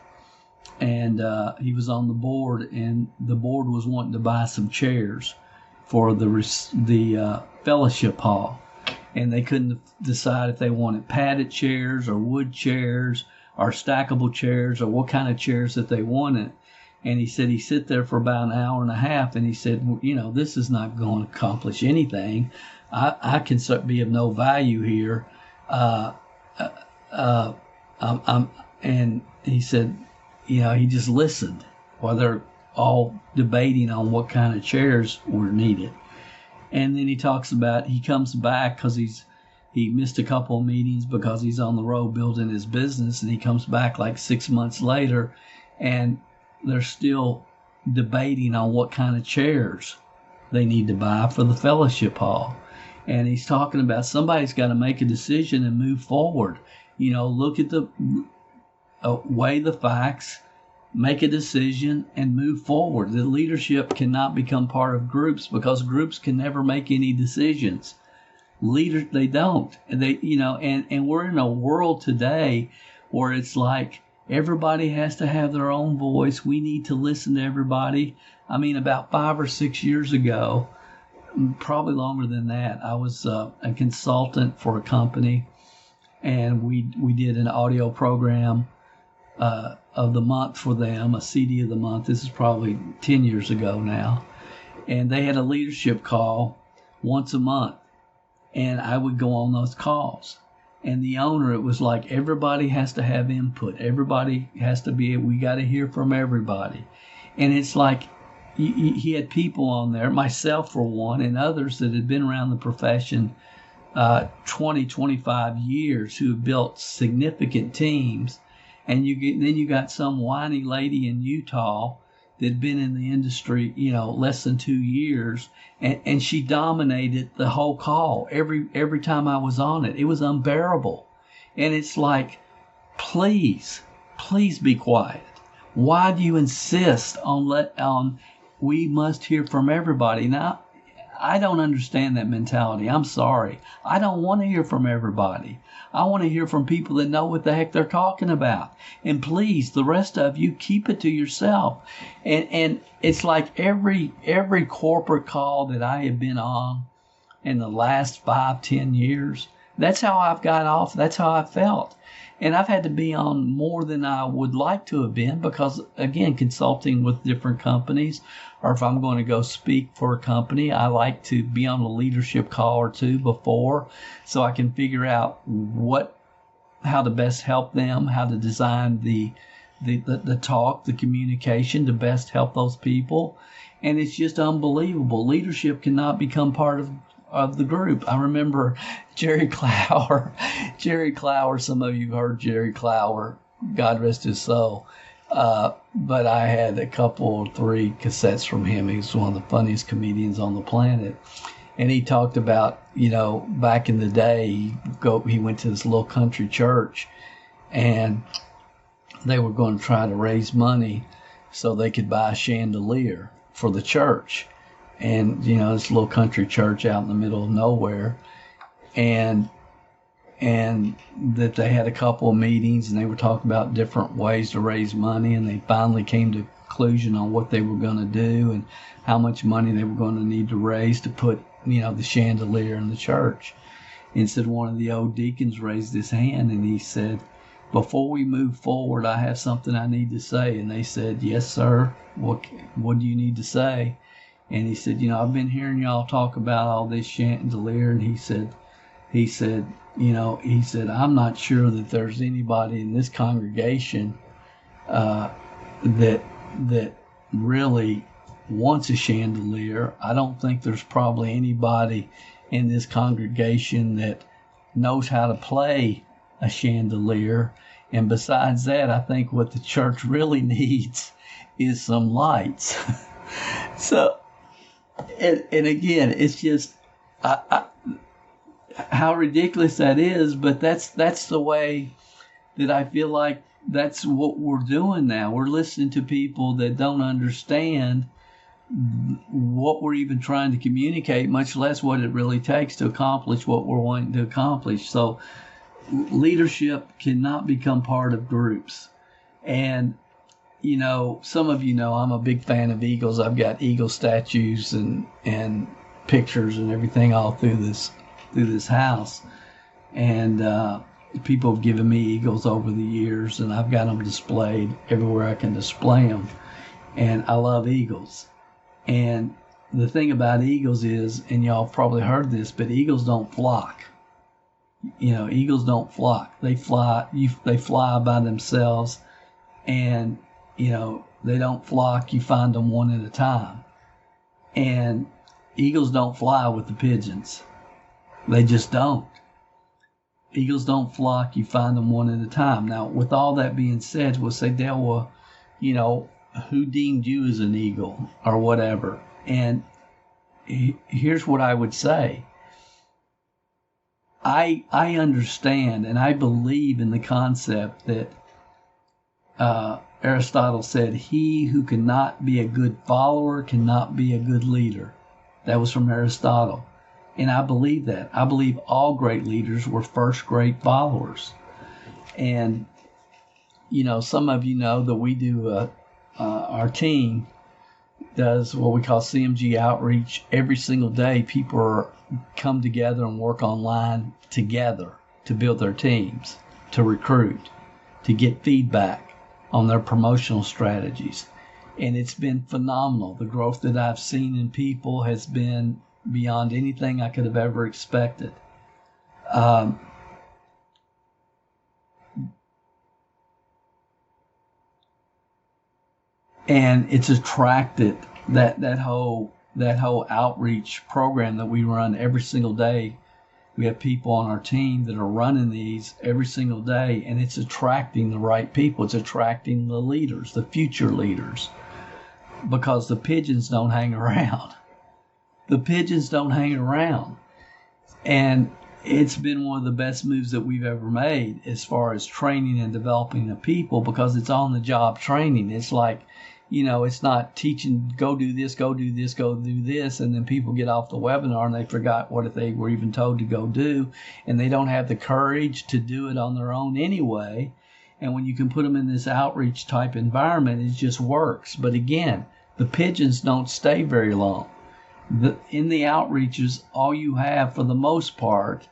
and he was on the board, and the board was wanting to buy some chairs for the fellowship hall. And they couldn't decide if they wanted padded chairs or wood chairs or stackable chairs or what kind of chairs that they wanted. And he said he sat there for about an hour and a half, and he said, well, this is not going to accomplish anything. I can be of no value here. And he said, he just listened while they're all debating on what kind of chairs were needed. And then he talks about, he comes back because he missed a couple of meetings because he's on the road building his business, and he comes back like 6 months later, and they're still debating on what kind of chairs they need to buy for the fellowship hall. And he's talking about somebody's got to make a decision and move forward. Look at weigh the facts, make a decision, and move forward. The leadership cannot become part of groups because groups can never make any decisions. Leaders, they don't. And we're in a world today where it's like everybody has to have their own voice. We need to listen to everybody. About 5 or 6 years ago, probably longer than that, I was a consultant for a company, and we did an audio program of the month for them, a CD of the month. This is probably 10 years ago now. And they had a leadership call once a month, and I would go on those calls. And the owner, it was like everybody has to have input. Everybody has to we got to hear from everybody. And it's like he had people on there, myself for one, and others that had been around the profession 20, 25 years who have built significant teams. And then you got some whiny lady in Utah that'd been in the industry, less than 2 years, and she dominated the whole call. Every time I was on it, it was unbearable. And it's like, please be quiet. Why do you insist on we must hear from everybody? Now, I don't understand that mentality. I'm sorry. I don't want to hear from everybody. I want to hear from people that know what the heck they're talking about. And please, the rest of you, keep it to yourself. And it's like every corporate call that I have been on in the last 5-10 years, that's how I've got off. That's how I felt. And I've had to be on more than I would like to have been because, again, consulting with different companies, or if I'm going to go speak for a company, I like to be on a leadership call or two before so I can figure out how to best help them, how to design the talk, the communication to best help those people. And it's just unbelievable. Leadership cannot become part of the group. I remember Jerry Clower, some of you heard Jerry Clower, God rest his soul. But I had a couple or 3 cassettes from him. He's one of the funniest comedians on the planet. And he talked about, back in the day, he went to this little country church, and they were going to try to raise money so they could buy a chandelier for the church. And, this little country church out in the middle of nowhere. And that they had a couple of meetings, and they were talking about different ways to raise money, and they finally came to a conclusion on what they were going to do and how much money they were going to need to raise to put, the chandelier in the church. And said one of the old deacons raised his hand, and he said, "Before we move forward, I have something I need to say." And they said, "Yes, sir. What do you need to say?" And he said, "I've been hearing y'all talk about all this chandelier." And he said, "I'm not sure that there's anybody in this congregation that really wants a chandelier. I don't think there's probably anybody in this congregation that knows how to play a chandelier. And besides that, I think what the church really needs is some lights." So, and again, it's just how ridiculous that is, but that's the way that I feel like that's what we're doing now. We're listening to people that don't understand what we're even trying to communicate, much less what it really takes to accomplish what we're wanting to accomplish. So leadership cannot become part of groups. And some of you know I'm a big fan of eagles. I've got eagle statues and pictures and everything all through this house. And people have given me eagles over the years, and I've got them displayed everywhere I can display them. And I love eagles. And the thing about eagles is, and y'all probably heard this, but eagles don't flock. Eagles don't flock. They fly by themselves, and they don't flock. You find them one at a time. And eagles don't fly with the pigeons. They just don't. Eagles don't flock. You find them one at a time. Now, with all that being said, we'll say, Dale, well, who deemed you as an eagle or whatever? And here's what I would say. I understand and I believe in the concept that Aristotle said, he who cannot be a good follower cannot be a good leader. That was from Aristotle. And I believe that. I believe all great leaders were first great followers. And, some of you know that we do, our team does what we call CMG outreach every single day. People come together and work online together to build their teams, to recruit, to get feedback on their promotional strategies. And it's been phenomenal. The growth that I've seen in people has been beyond anything I could have ever expected. And it's attracted that whole outreach program that we run every single day. We have people on our team that are running these every single day, and it's attracting the right people. It's attracting the leaders, the future leaders, because the pigeons don't hang around. The pigeons don't hang around. And it's been one of the best moves that we've ever made as far as training and developing the people, because it's on the job training. It's like, it's not teaching, go do this, go do this, go do this, and then people get off the webinar and they forgot what they were even told to go do, and they don't have the courage to do it on their own anyway. And when you can put them in this outreach type environment, it just works. But again, the pigeons don't stay very long. In the outreaches, all you have for the most part,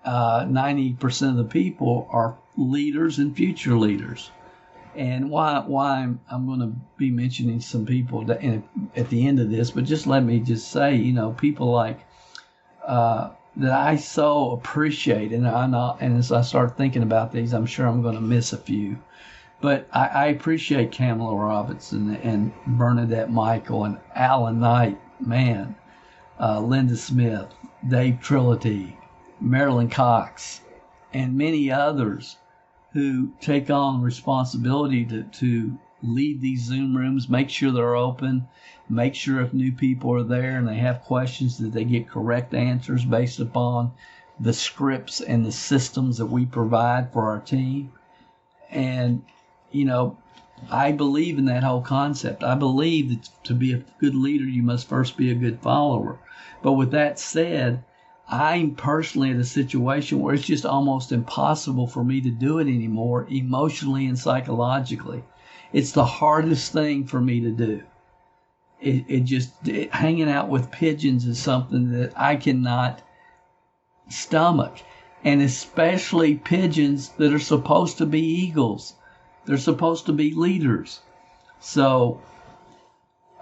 90% of the people are leaders and future leaders. And why I'm going to be mentioning some people at the end of this, but just let me just say, people like that I so appreciate, and as I start thinking about these, I'm sure I'm going to miss a few, but I appreciate Kamala Robinson and Bernadette Michael and Alan Knight, man, Linda Smith, Dave Trilogy, Marilyn Cox, and many others who take on responsibility to lead these Zoom rooms, make sure they're open, make sure if new people are there and they have questions that they get correct answers based upon the scripts and the systems that we provide for our team. And, I believe in that whole concept. I believe that to be a good leader, you must first be a good follower. But with that said, I'm personally in a situation where it's just almost impossible for me to do it anymore, emotionally and psychologically. It's the hardest thing for me to do. Hanging out with pigeons is something that I cannot stomach. And especially pigeons that are supposed to be eagles. They're supposed to be leaders. So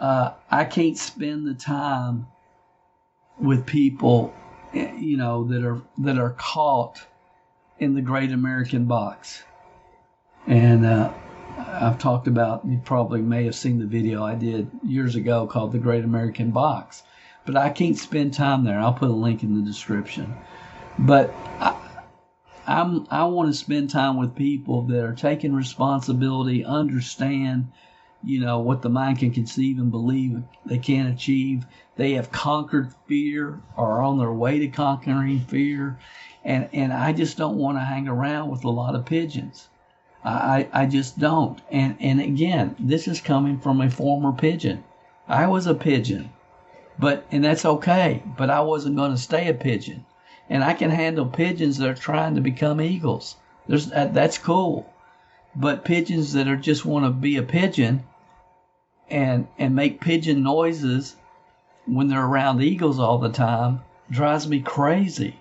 I can't spend the time with people that are caught in the Great American Box. And I've talked about, you probably may have seen the video I did years ago called The Great American Box. But I can't spend time there. I'll put a link in the description. But I want to spend time with people that are taking responsibility, understand, what the mind can conceive and believe they can achieve. They have conquered fear or are on their way to conquering fear. And I just don't want to hang around with a lot of pigeons. I just don't. And again, this is coming from a former pigeon. I was a pigeon, and that's okay. But I wasn't going to stay a pigeon. And I can handle pigeons that are trying to become eagles. That's cool. But pigeons that are just want to be a pigeon and make pigeon noises when they're around eagles all the time drives me crazy.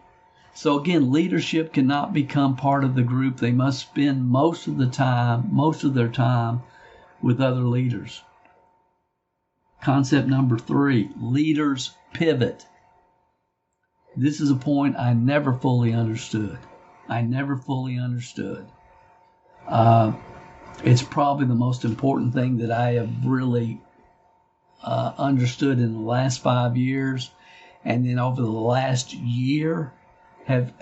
So again, leadership cannot become part of the group. They must spend most of their time with other leaders. Concept number 3, leaders pivot. This is a point I never fully understood. It's probably the most important thing that I have really understood in the last 5 years, and then over the last year have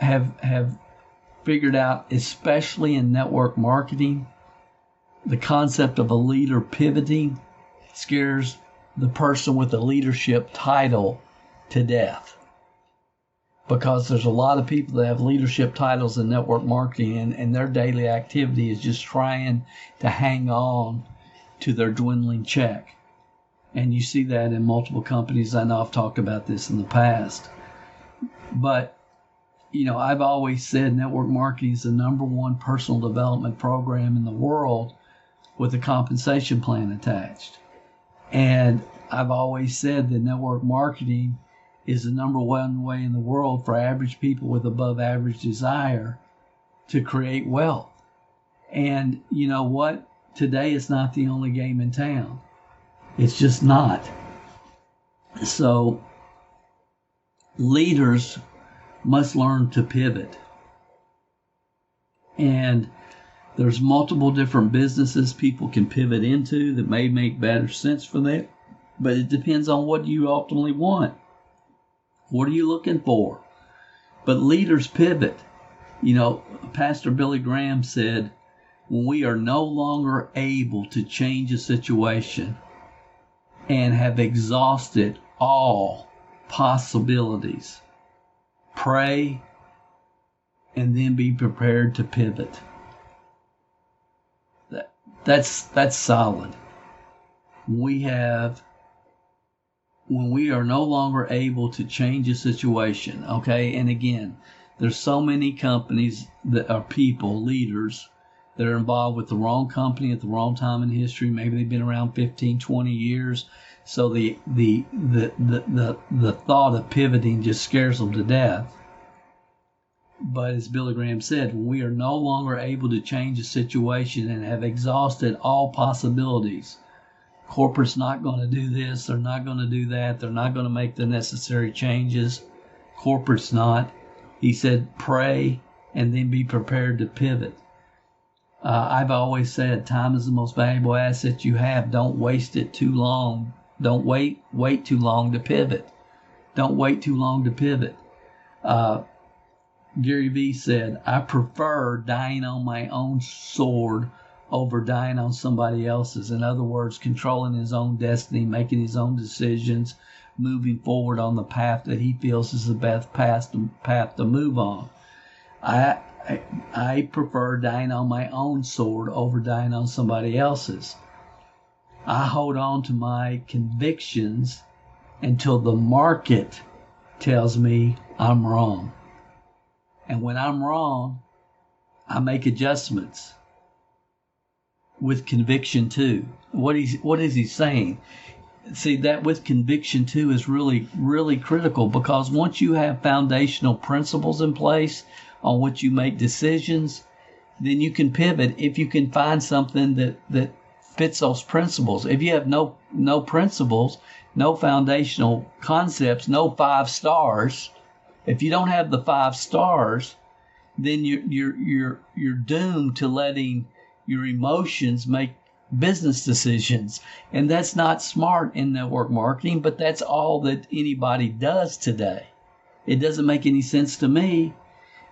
figured out, especially in network marketing, the concept of a leader pivoting scares the person with a leadership title to death. Because there's a lot of people that have leadership titles in network marketing, and their daily activity is just trying to hang on to their dwindling check. And you see that in multiple companies. I know I've talked about this in the past. But, I've always said network marketing is the number one personal development program in the world with a compensation plan attached. And I've always said that network marketing is the number one way in the world for average people with above average desire to create wealth. And you know what? Today is not the only game in town. It's just not. So leaders must learn to pivot. And there's multiple different businesses people can pivot into that may make better sense for them. But it depends on what you ultimately want. What are you looking for? But leaders pivot. Pastor Billy Graham said, when we are no longer able to change a situation and have exhausted all possibilities, pray and then be prepared to pivot. That's solid. When we are no longer able to change a situation, okay? And again, there's so many companies that are people, leaders, that are involved with the wrong company at the wrong time in history. Maybe they've been around 15, 20 years. So the thought of pivoting just scares them to death. But as Billy Graham said, when we are no longer able to change a situation and have exhausted all possibilities, corporate's not going to do this, they're not going to do that, they're not going to make the necessary changes. Corporate's not. He said, pray and then be prepared to pivot. I've always said time is the most valuable asset you have. Don't waste it too long. Don't wait too long to pivot. Don't wait too long to pivot. Gary Vee said, I prefer dying on my own sword over dying on somebody else's. In other words, controlling his own destiny, making his own decisions, moving forward on the path that he feels is the best path to move on. I prefer dying on my own sword over dying on somebody else's. I hold on to my convictions until the market tells me I'm wrong. And when I'm wrong, I make adjustments with conviction too. What is he saying? See, that with conviction too is really, really critical, because once you have foundational principles in place on which you make decisions, then you can pivot if you can find something that fits those principles. If you have no principles, no foundational concepts, no 5 stars, if you don't have the 5 stars, then you're doomed to letting your emotions make business decisions. And that's not smart in network marketing, but that's all that anybody does today. It doesn't make any sense to me.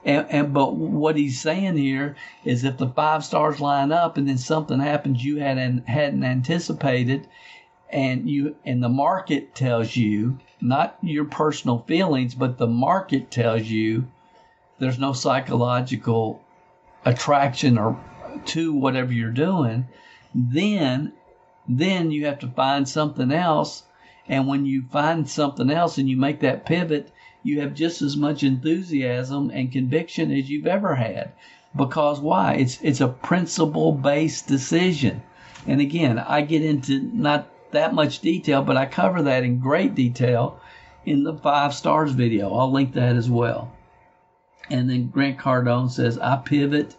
But what he's saying here is if the 5 stars line up and then something happens you hadn't anticipated, and the market tells you, not your personal feelings, but the market tells you there's no psychological attraction or to whatever you're doing, then you have to find something else. And when you find something else and you make that pivot, you have just as much enthusiasm and conviction as you've ever had. Because why? It's a principle-based decision. And again, I get into not that much detail, but I cover that in great detail in the 5 stars video. I'll link that as well. And then Grant Cardone says, I pivot.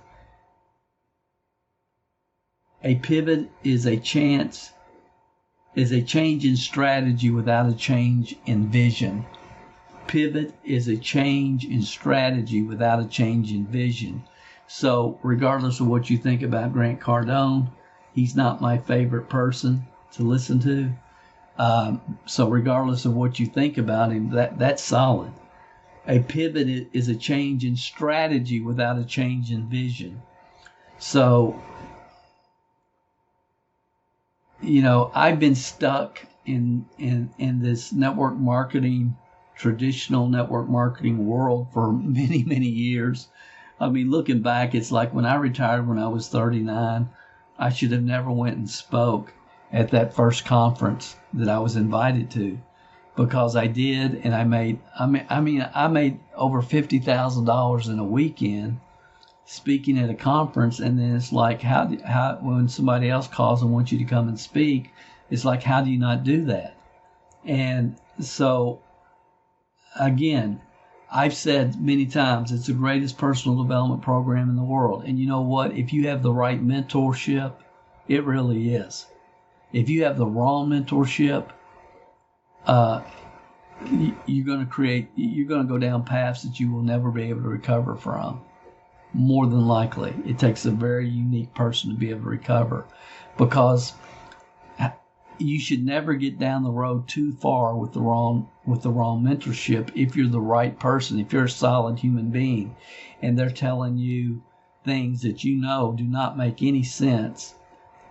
A pivot is a change in strategy without a change in vision. Pivot is a change in strategy without a change in vision. So regardless of what you think about Grant Cardone, he's not my favorite person to listen to. So regardless of what you think about him, that's solid. A pivot is a change in strategy without a change in vision. So, I've been stuck in this network marketing, traditional network marketing world for many, many years. I mean, looking back, it's like when I retired when I was 39, I should have never went and spoke at that first conference that I was invited to, because I did, and I made over $50,000 in a weekend speaking at a conference. And then it's like, how when somebody else calls and wants you to come and speak, it's like, how do you not do that? And so, again, I've said many times, it's the greatest personal development program in the world. And you know what? If you have the right mentorship, it really is. If you have the wrong mentorship, you're going to go down paths that you will never be able to recover from. More than likely, it takes a very unique person to be able to recover, because you should never get down the road too far with the wrong mentorship. If you're the right person, if you're a solid human being, and they're telling you things that do not make any sense,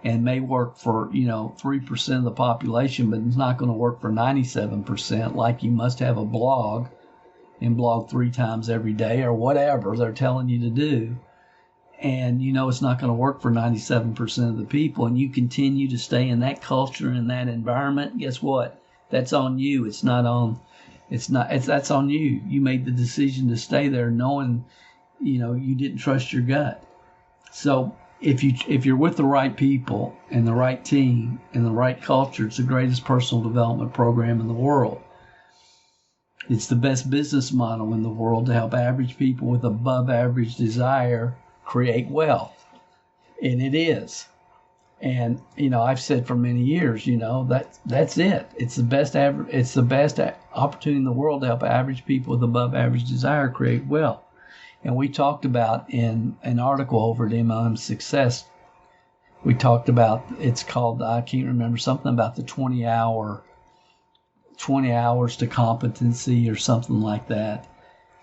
and may work for 3% of the population, but it's not going to work for 97%. Like, you must have a blog and blog 3 times every day, or whatever they're telling you to do, and it's not going to work for 97% of the people, and you continue to stay in that culture and that environment. Guess what? That's on you. That's on you. You made the decision to stay there, knowing you didn't trust your gut. So if you're with the right people and the right team and the right culture, it's the greatest personal development program in the world. It's the best business model in the world to help average people with above average desire create wealth. And it is. And I've said for many years, that's it. It's the best opportunity in the world to help average people with above average desire create wealth. And we talked about in an article over at MLM Success, we talked about, it's called, I can't remember, something about the 20 hours to competency or something like that,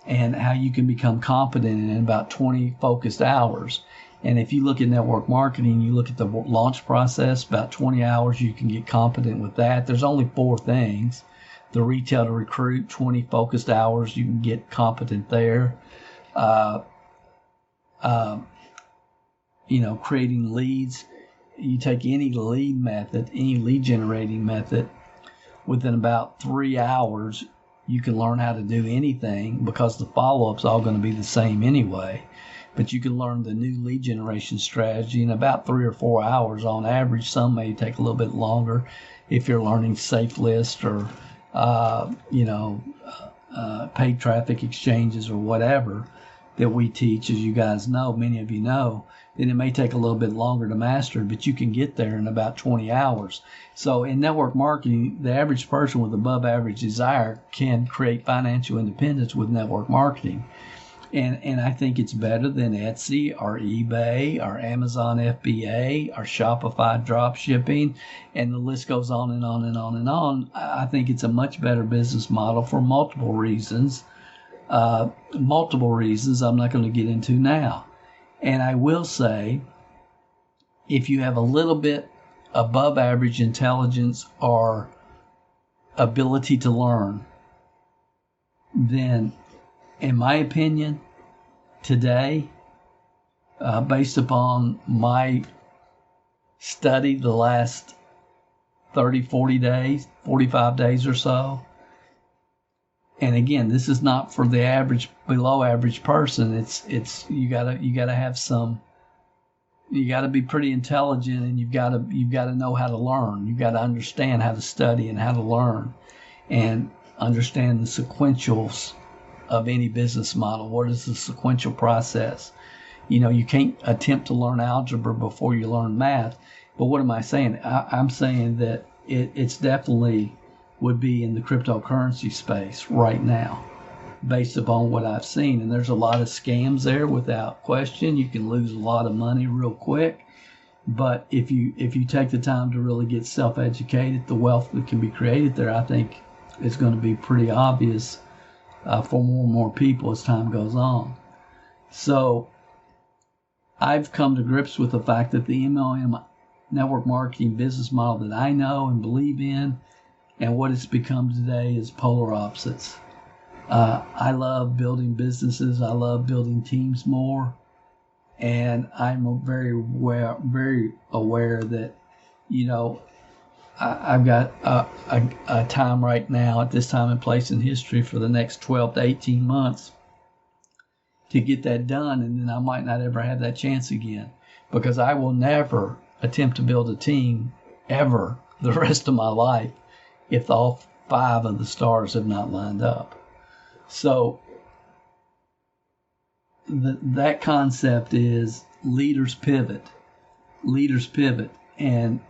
and how you can become competent in about 20 focused hours. And if you look at network marketing, you look at the launch process, about 20 hours you can get competent with that. There's only 4 things. The retail to recruit, 20 focused hours, you can get competent there. Creating leads, you take any lead method, any lead generating method, within about 3 hours, you can learn how to do anything, because the follow-up's all going to be the same anyway. But you can learn the new lead generation strategy in about 3 or 4 hours on average. Some may take a little bit longer if you're learning safe list or, paid traffic exchanges or whatever that we teach, as you guys know, many of you know. Then it may take a little bit longer to master, but you can get there in about 20 hours. So in network marketing, the average person with above average desire can create financial independence with network marketing. And I think it's better than Etsy or eBay or Amazon FBA or Shopify drop shipping, and the list goes on and on and on and on. I think it's a much better business model for multiple reasons. Multiple reasons I'm not going to get into now. And I will say, if you have a little bit above average intelligence or ability to learn, then, in my opinion, today, based upon my study the last 30, 40 days, 45 days or so, and again, this is not for the average, below average person. It's you gotta have some. You gotta be pretty intelligent, and you've gotta know how to learn. You've got to understand how to study and how to learn, and understand the sequentials of any business model. What is the sequential process? You can't attempt to learn algebra before you learn math. But what am I saying? I'm saying that it's definitely would be in the cryptocurrency space right now, based upon what I've seen. And there's a lot of scams there, without question. You can lose a lot of money real quick. But if you take the time to really get self-educated, the wealth that can be created there, I think is going to be pretty obvious for more and more people as time goes on. So I've come to grips with the fact that the MLM network marketing business model that I know and believe in and what it's become today is polar opposites. I love building businesses. I love building teams more. And I'm very aware that, I've got a time right now at this time and place in history for the next 12 to 18 months to get that done. And then I might not ever have that chance again, because I will never attempt to build a team ever the rest of my life if all 5 of the stars have not lined up. So that concept is leaders pivot, and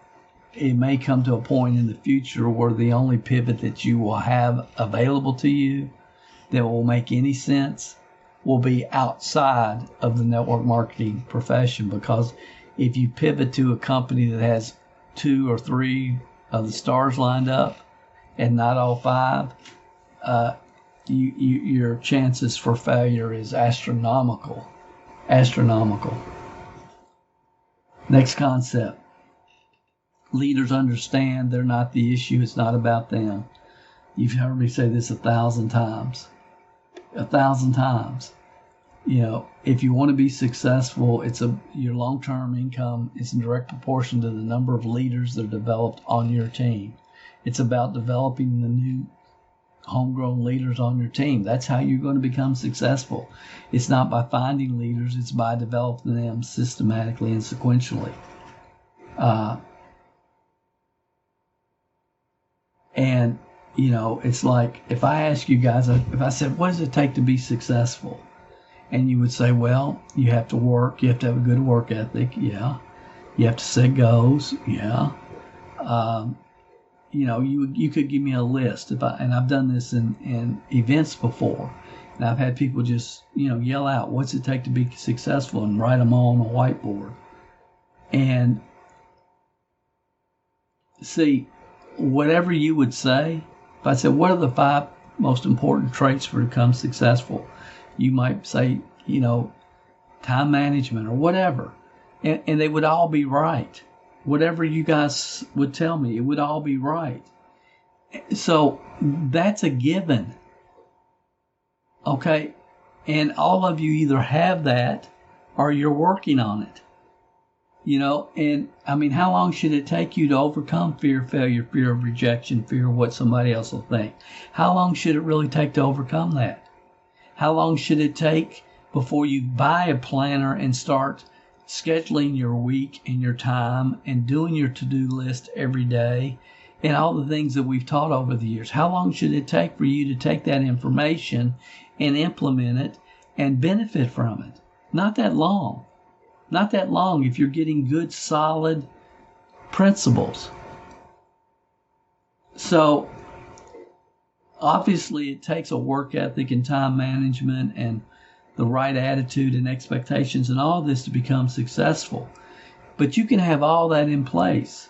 it may come to a point in the future where the only pivot that you will have available to you that will make any sense will be outside of the network marketing profession. Because if you pivot to a company that has 2 or 3 of the stars lined up and not all 5, your chances for failure is astronomical. Next concept. Leaders understand they're not the issue. It's not about them. You've heard me say this 1,000 times. 1,000 times. If you want to be successful, your long-term income is in direct proportion to the number of leaders that are developed on your team. It's about developing the new homegrown leaders on your team. That's how you're going to become successful. It's not by finding leaders, it's by developing them systematically and sequentially. And it's like, if I ask you guys, if I said, what does it take to be successful? And you would say, well, you have to work, you have to have a good work ethic, yeah. You have to set goals, yeah. You could give me a list, and I've done this in events before, and I've had people just, yell out, what's it take to be successful, and write them all on a whiteboard. And see, whatever you would say, if I said, what are the 5 most important traits for become successful? You might say, time management or whatever, and they would all be right. Whatever you guys would tell me, it would all be right. So that's a given. Okay? And all of you either have that or you're working on it. And I mean, how long should it take you to overcome fear of failure, fear of rejection, fear of what somebody else will think? How long should it really take to overcome that? How long should it take before you buy a planner and start scheduling your week and your time and doing your to-do list every day and all the things that we've taught over the years? How long should it take for you to take that information and implement it and benefit from it? Not that long. Not that long if you're getting good, solid principles. So obviously it takes a work ethic and time management and the right attitude and expectations and all this to become successful. But you can have all that in place.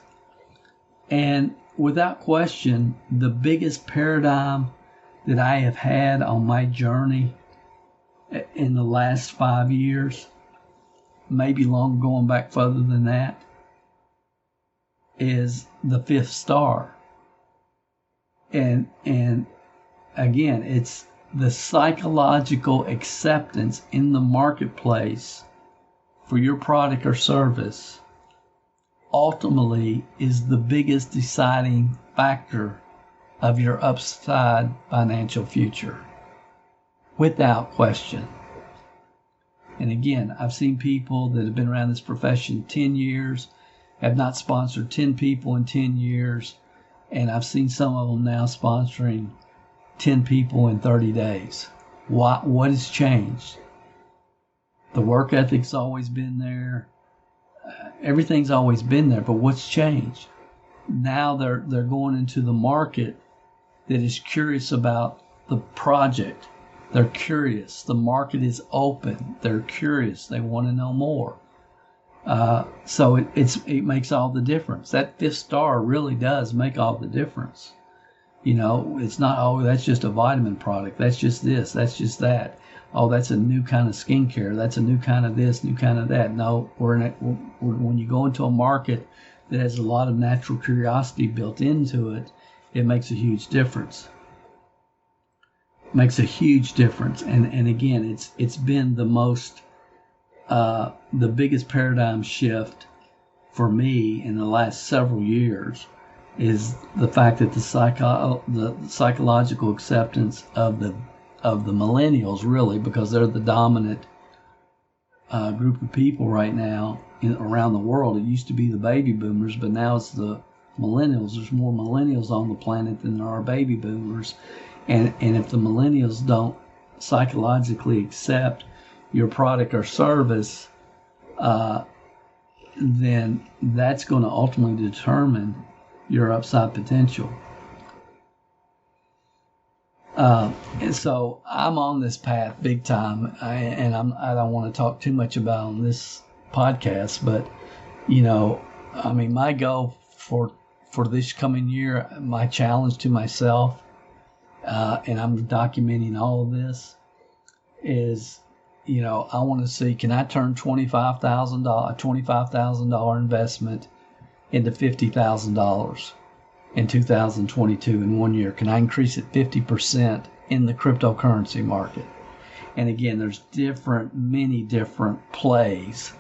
And without question, the biggest paradigm that I have had on my journey in the last 5 years, maybe long going back further than that, is the 5th star. And again, it's the psychological acceptance in the marketplace for your product or service ultimately is the biggest deciding factor of your upside financial future, without question. And again, I've seen people that have been around this profession 10 years, have not sponsored 10 people in 10 years, and I've seen some of them now sponsoring 10 people in 30 days. What has changed? The work ethic's always been there. Everything's always been there, but what's changed? Now they're going into the market that is curious about the project. They're curious. The market is open. They're curious. They want to know more. So it makes all the difference. That 5th star really does make all the difference. It's not, oh, that's just a vitamin product. That's just this. That's just that. Oh, that's a new kind of skincare. That's a new kind of this, new kind of that. No, when you go into a market that has a lot of natural curiosity built into it, it makes a huge difference. Makes a huge difference. And again, it's been the biggest paradigm shift for me in the last several years is the fact that the psychological acceptance of the millennials, really, because they're the dominant group of people right now around the world. It used to be the baby boomers, but now it's the millennials. There's more millennials on the planet than there are baby boomers. And if the millennials don't psychologically accept your product or service, then that's going to ultimately determine your upside potential. And so I'm on this path big time, I don't want to talk too much about on this podcast, but my goal for this coming year, my challenge to myself, and I'm documenting all of this, is, I want to see, can I turn $25,000 investment into $50,000 in 2022 in 1 year? Can I increase it 50% in the cryptocurrency market? And again, there's many different plays,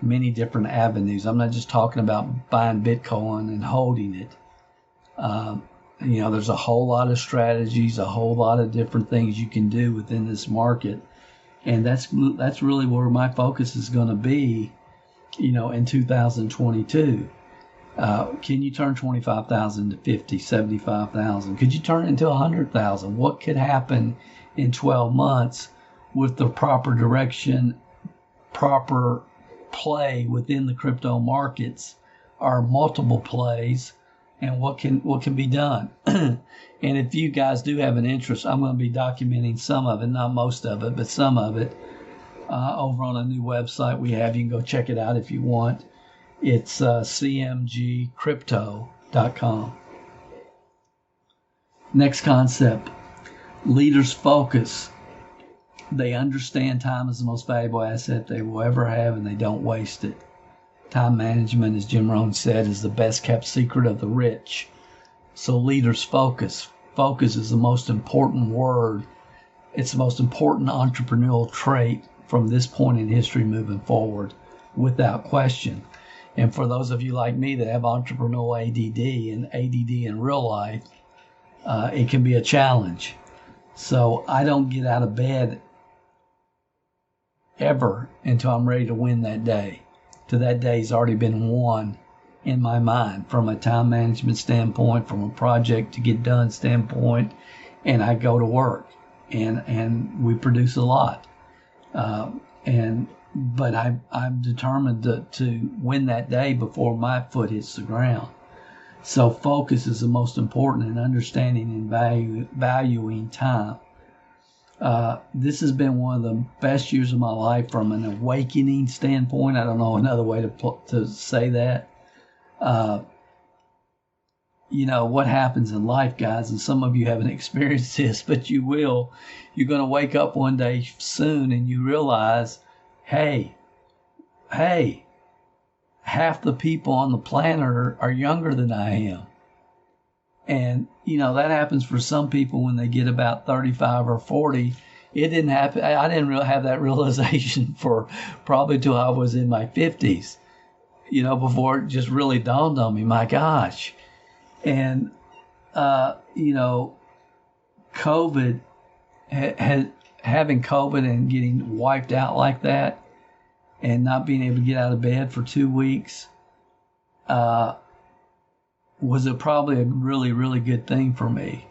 many different avenues. I'm not just talking about buying Bitcoin and holding it. There's a whole lot of strategies, a whole lot of different things you can do within this market. And that's really where my focus is going to be, in 2022. Can you turn 25,000 to 50, 75,000? Could you turn it into 100,000? What could happen in 12 months with the proper direction, proper play within the crypto markets, or multiple plays, and what can be done? And if you guys do have an interest, I'm going to be documenting some of it, not most of it, but some of it, over on a new website we have. You can go check it out if you want. It's cmgcrypto.com. Next concept, leaders focus. They understand time is the most valuable asset they will ever have, and they don't waste it. Time management, as Jim Rohn said, is the best kept secret of the rich. So leaders focus. Focus is the most important word. It's the most important entrepreneurial trait from this point in history moving forward, without question. And for those of you like me that have entrepreneurial ADD and ADD in real life, it can be a challenge. So I don't get out of bed ever until I'm ready to win that day. To that day's already been won in my mind, from a time management standpoint, from a project to get done standpoint, and I go to work and we produce a lot. But I'm determined to win that day before my foot hits the ground. So focus is the most important in understanding and valuing time. This has been one of the best years of my life from an awakening standpoint. I don't know another way to say that. What happens in life, guys, and some of you haven't experienced this, but you will. You're going to wake up one day soon and you realize, hey, half the people on the planet are younger than I am. And, that happens for some people when they get about 35 or 40. It didn't happen. I didn't really have that realization for probably till I was in my 50s, before it just really dawned on me, my gosh. And, COVID, having COVID and getting wiped out like that and not being able to get out of bed for 2 weeks, was probably a really, really good thing for me,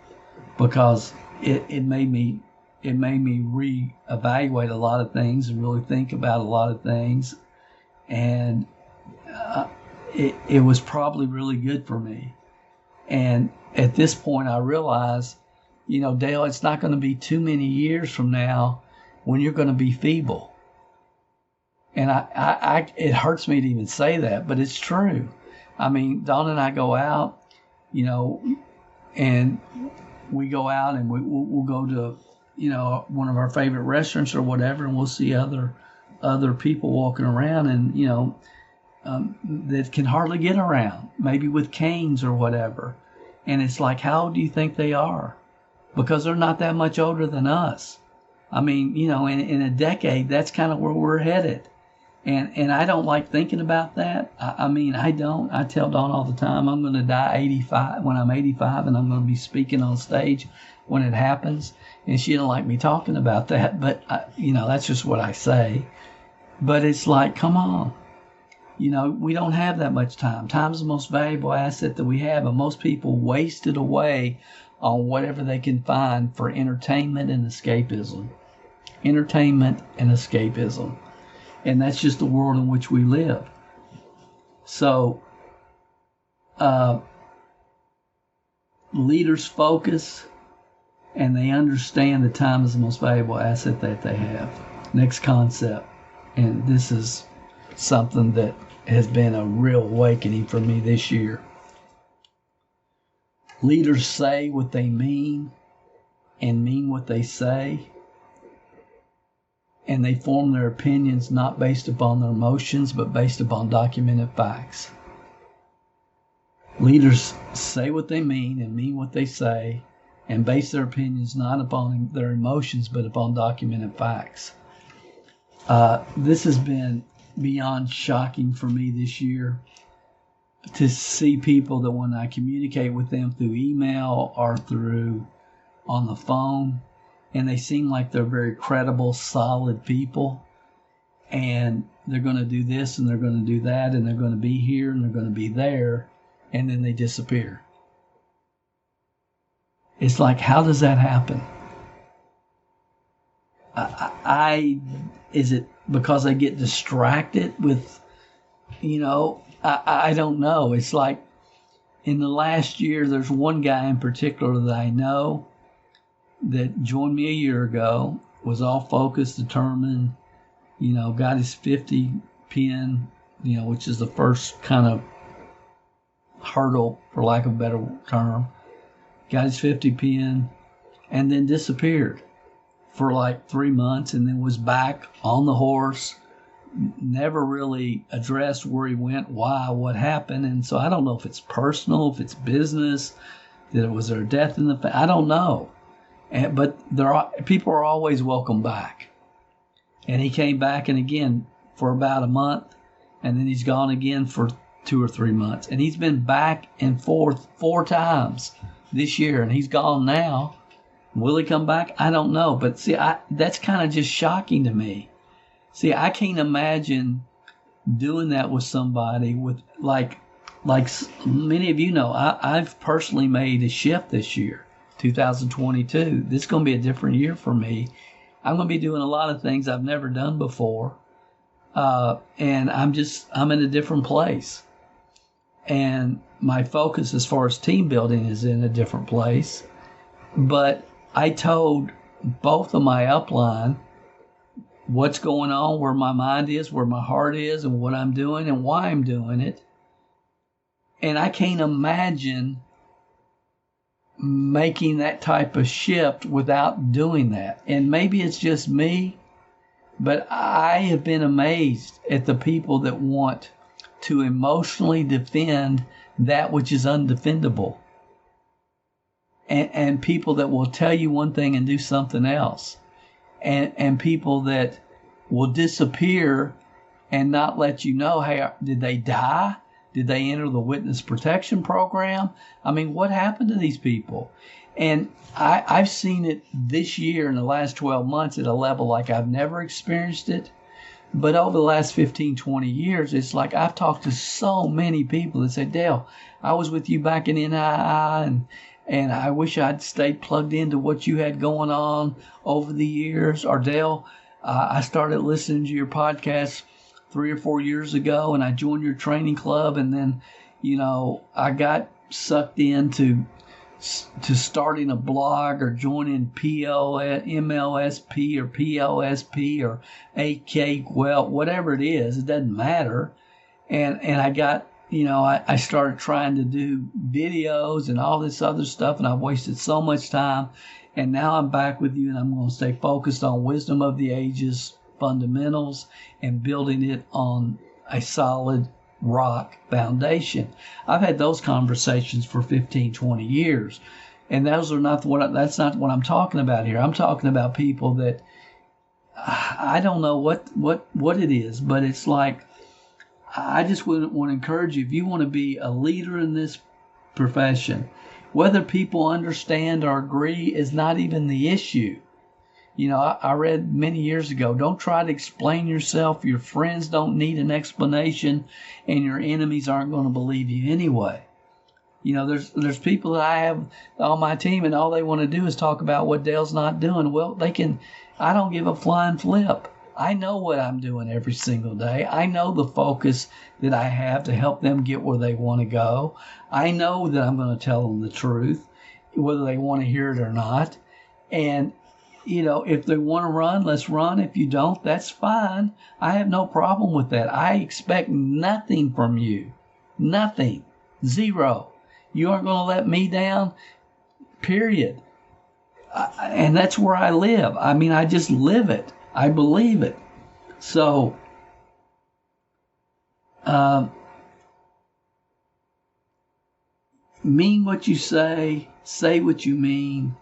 because it made me reevaluate a lot of things and really think about a lot of things, and it was probably really good for me. And at this point, I realize, Dale, it's not going to be too many years from now when you're going to be feeble. And it hurts me to even say that, but it's true. I mean, Dawn and I go out, and we go out and we'll go to, one of our favorite restaurants or whatever, and we'll see other people walking around and, that can hardly get around, maybe with canes or whatever. And it's like, how old do you think they are? Because they're not that much older than us. I mean, in a decade, that's kind of where we're headed. And I don't like thinking about that. I don't. I tell Dawn all the time, I'm going to die 85 when I'm 85, and I'm going to be speaking on stage when it happens. And she don't like me talking about that, but that's just what I say. But it's like, come on. We don't have that much time. Time's the most valuable asset that we have, and most people waste it away on whatever they can find for entertainment and escapism. Entertainment and escapism. And that's just the world in which we live. So, leaders focus, and they understand that time is the most valuable asset that they have. Next concept, and this is something that has been a real awakening for me this year. Leaders say what they mean and mean what they say, and they form their opinions not based upon their emotions, but based upon documented facts. Leaders say what they mean and mean what they say, and base their opinions not upon their emotions, but upon documented facts. This has been beyond shocking for me this year to see people that when I communicate with them through email or through on the phone, and they seem like they're very credible, solid people, and they're going to do this and they're going to do that, and they're going to be here and they're going to be there, and then they disappear. It's like, how does that happen? Is it because I get distracted with, I don't know. It's like in the last year, there's one guy in particular that I know that joined me a year ago, was all focused, determined, got his 50 pin, which is the first kind of hurdle, for lack of a better term. Got his 50 pin and then disappeared for like 3 months, and then was back on the horse, never really addressed where he went, why, what happened. And so I don't know if it's personal, if it's business, was there a death in the family? I don't know. But people are always welcome back. And he came back, and again for about a month, and then he's gone again for 2 or 3 months. And he's been back and forth 4 times this year, and he's gone now. Will he come back? I don't know. But see, that's kind of just shocking to me. See, I can't imagine doing that with somebody with like many of you know, I've personally made a shift this year, 2022. This is going to be a different year for me. I'm going to be doing a lot of things I've never done before. And I'm in a different place. And my focus as far as team building is in a different place. But I told both of my upline what's going on, where my mind is, where my heart is, and what I'm doing and why I'm doing it. And I can't imagine making that type of shift without doing that. And maybe it's just me, but I have been amazed at the people that want to emotionally defend that which is undefendable. And people that will tell you one thing and do something else. And people that will disappear and not let you know, hey, did they die? Did they enter the witness protection program? I mean, what happened to these people? And I've seen it this year in the last 12 months at a level like I've never experienced it. But over the last 15, 20 years, it's like I've talked to so many people that say, Dale, I was with you back in NII, and I wish I'd stayed plugged into what you had going on over the years. Or Dale, I started listening to your podcast 3 or 4 years ago, and I joined your training club, and then, I got sucked into starting a blog or joining MLSP or PLSP or AK, well, whatever it is, it doesn't matter. And I got I started trying to do videos and all this other stuff, and I wasted so much time. And now I'm back with you, and I'm going to stay focused on wisdom of the ages, fundamentals, and building it on a solid rock foundation. I've had those conversations for 15, 20 years, and that's not what I'm talking about here. I'm talking about people that I don't know what it is, but it's like, I just want to encourage you, if you want to be a leader in this profession, whether people understand or agree is not even the issue. I read many years ago, don't try to explain yourself. Your friends don't need an explanation, and your enemies aren't going to believe you anyway. There's people that I have on my team, and all they want to do is talk about what Dale's not doing. Well, I don't give a flying flip. I know what I'm doing every single day. I know the focus that I have to help them get where they want to go. I know that I'm going to tell them the truth, whether they want to hear it or not. And, if they want to run, let's run. If you don't, that's fine. I have no problem with that. I expect nothing from you. Nothing. Zero. You aren't going to let me down, period. And that's where I live. I just live it. I believe it. So, mean what you say what you mean,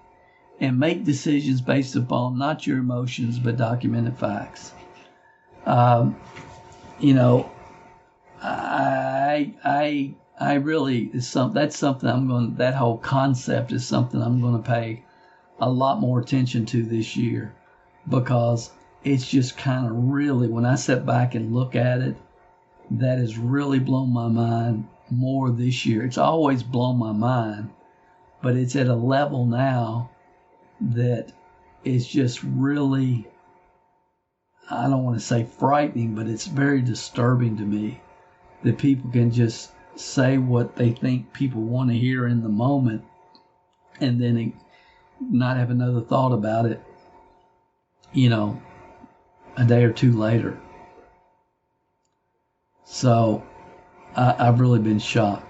and make decisions based upon not your emotions, but documented facts. I really, that's something that whole concept is something I'm going to pay a lot more attention to this year, because it's just kind of really, when I sit back and look at it, that has really blown my mind more this year. It's always blown my mind, but it's at a level now that is just really, I don't want to say frightening, but it's very disturbing to me that people can just say what they think people want to hear in the moment, and then not have another thought about it, a day or two later. So I've really been shocked.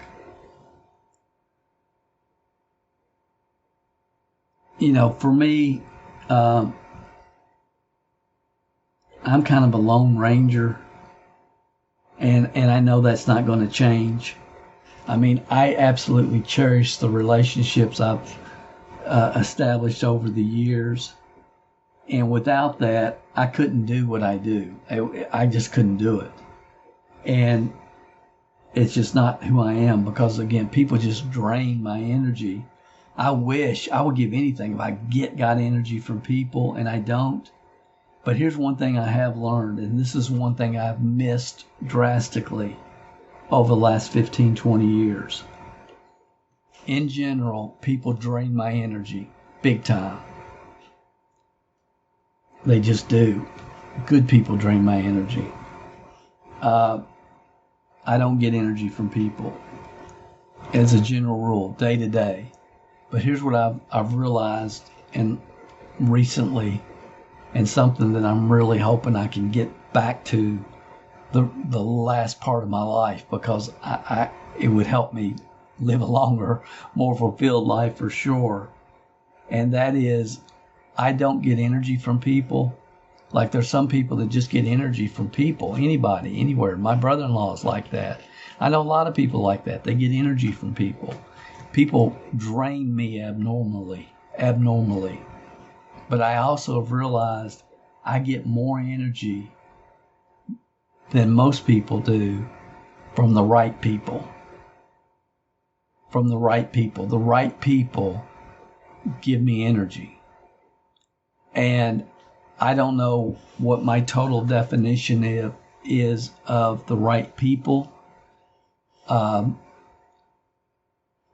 For me, I'm kind of a lone ranger, and I know that's not going to change. I absolutely cherish the relationships I've established over the years, and without that, I couldn't do what I do. I just couldn't do it, and it's just not who I am, because again, people just drain my energy. I wish I would give anything if I got energy from people, and I don't. But here's one thing I have learned, and this is one thing I've missed drastically over the last 15, 20 years. In general, people drain my energy big time. They just do. Good people drain my energy. I don't get energy from people as a general rule, day to day. But here's what I've realized and recently, and something that I'm really hoping I can get back to the last part of my life, because it would help me live a longer, more fulfilled life for sure. And that is, I don't get energy from people. Like, there's some people that just get energy from people, anybody, anywhere. My brother-in-law is like that. I know a lot of people like that. They get energy from people. People drain me abnormally. But I also have realized I get more energy than most people do from the right people. The right people give me energy. And I don't know what my total definition is of the right people.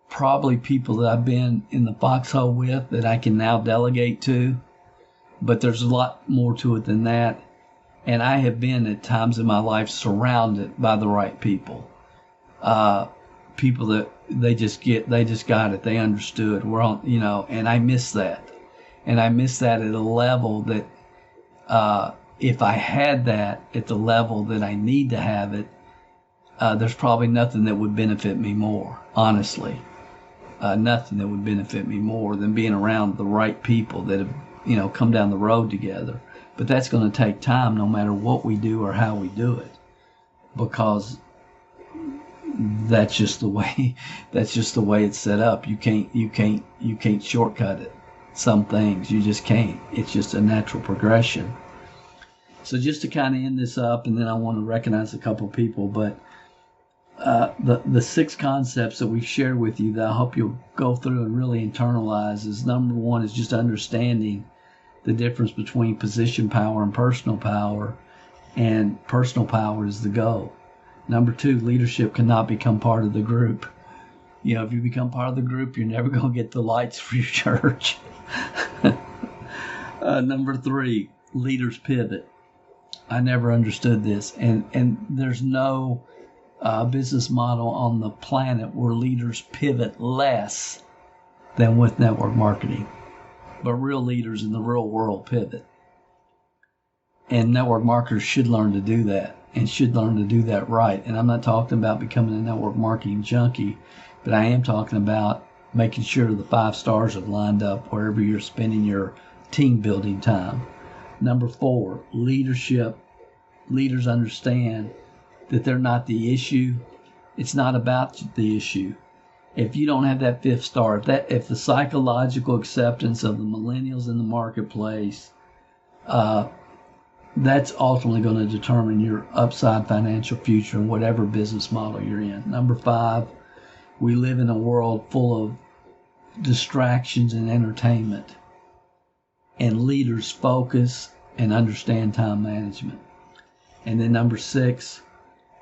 Probably people that I've been in the foxhole with that I can now delegate to. But there's a lot more to it than that. And I have been at times in my life surrounded by the right people. People that they just got it. They understood. We're on, and I miss that. And I miss that at a level that, if I had that at the level that I need to have it, there's probably nothing that would benefit me more, honestly. Nothing that would benefit me more than being around the right people that have, come down the road together. But that's going to take time no matter what we do or how we do it, because that's just the way it's set up. You can't shortcut it. Some things you just can't. It's just a natural progression. So just to kind of end this up, and then I want to recognize a couple of people, but the 6 concepts that we've shared with you that I hope you'll go through and really internalize is, number 1 is just understanding the difference between position power and personal power, and personal power is the goal. Number 2, leadership cannot become part of the group. If you become part of the group, you're never going to get the lights for your church. Number 3, leaders pivot. I never understood this, and there's no business model on the planet where leaders pivot less than with network marketing. But real leaders in the real world pivot. And network marketers should learn to do that, and should learn to do that right. And I'm not talking about becoming a network marketing junkie, but I am talking about making sure the 5 stars have lined up wherever you're spending your team building time. Number 4, leadership. Leaders understand that they're not the issue. It's not about the issue. If you don't have that 5th star, if the psychological acceptance of the millennials in the marketplace, that's ultimately going to determine your upside financial future in whatever business model you're in. Number 5, we live in a world full of distractions and entertainment, and leaders focus and understand time management. And then number 6,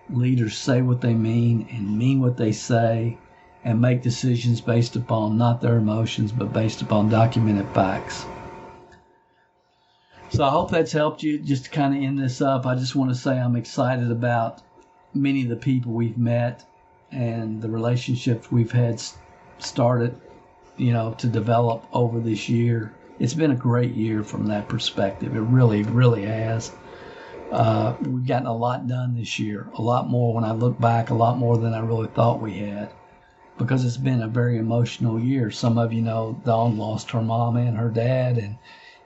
leaders say what they mean and mean what they say, and make decisions based upon not their emotions, but based upon documented facts. So I hope that's helped you. Just to kind of end this up, I just want to say I'm excited about many of the people we've met and the relationships we've had started, to develop over this year. It's been a great year from that perspective. It really, really has. We've gotten a lot done this year, a lot more when I look back, a lot more than I really thought we had, because it's been a very emotional year. Some of you know Dawn lost her mom and her dad,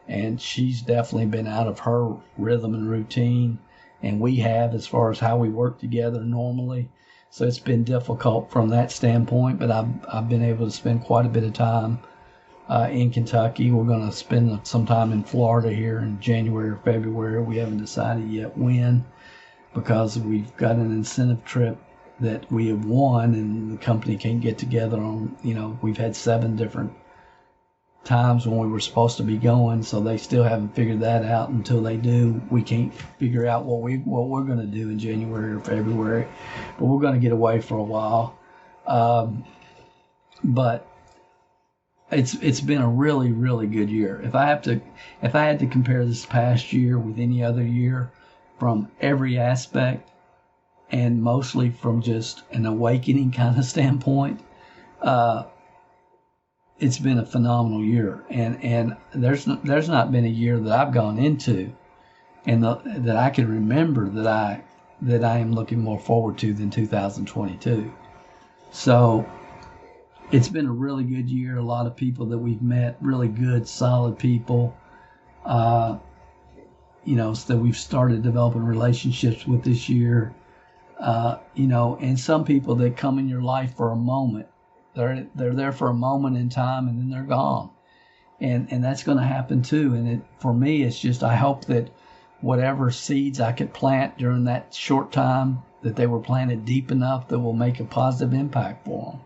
and she's definitely been out of her rhythm and routine, and we have, as far as how we work together normally. So it's been difficult from that standpoint, but I've been able to spend quite a bit of time in Kentucky. We're going to spend some time in Florida here in January or February. We haven't decided yet when, because we've got an incentive trip that we have won, and the company can't get together on, we've had 7 different times when we were supposed to be going, so they still haven't figured that out. Until they do, we can't figure out what we're going to do in January or February, but we're going to get away for a while. But it's been a really, really good year. If I had to compare this past year with any other year from every aspect, and mostly from just an awakening kind of standpoint, it's been a phenomenal year. And there's not been a year that I've gone into and that I can remember that I am looking more forward to than 2022. So it's been a really good year. A lot of people that we've met, really good, solid people, so that we've started developing relationships with this year. And some people that come in your life for a moment. They're there for a moment in time, and then they're gone. And that's going to happen too. And for me, it's just, I hope that whatever seeds I could plant during that short time, that they were planted deep enough that will make a positive impact for them.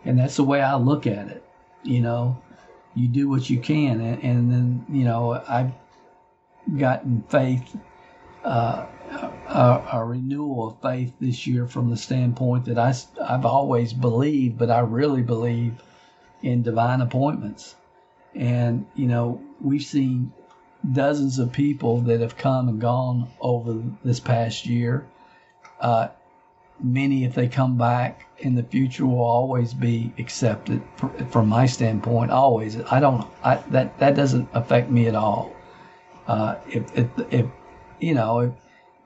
And that's the way I look at it. You do what you can. And then, I've gotten faith, a renewal of faith this year from the standpoint that I've always believed, but I really believe in divine appointments. And, we've seen dozens of people that have come and gone over this past year. Many, if they come back in the future, will always be accepted from my standpoint. Always. That doesn't affect me at all. If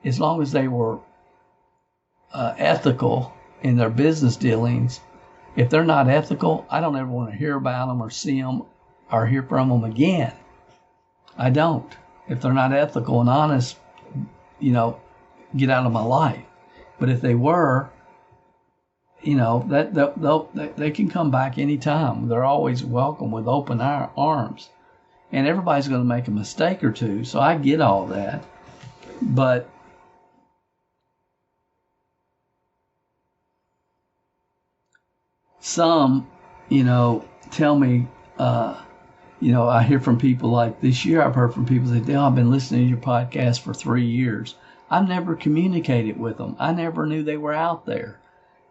as long as they were ethical in their business dealings, if they're not ethical, I don't ever want to hear about them or see them or hear from them again. I don't. If they're not ethical and honest, get out of my life. But if they were, that they can come back anytime. They're always welcome with open arms. And everybody's going to make a mistake or two, so I get all that. But some, tell me, I hear from people like this year, I've heard from people say, Dale, I've been listening to your podcast for 3 years. I've never communicated with them. I never knew they were out there.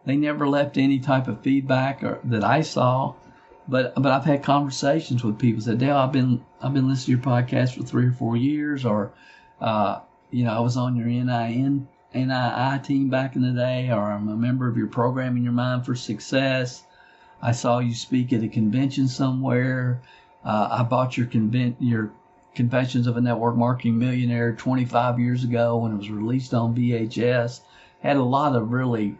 They never left any type of feedback that I saw. But I've had conversations with people that say, Dale, I've been listening to your podcast for 3 or 4 years, or I was on your NII team back in the day, or I'm a member of your program in your Mind for Success. I saw you speak at a convention somewhere. I bought your Confessions of a Network Marketing Millionaire 25 years ago when it was released on VHS. Had a lot of really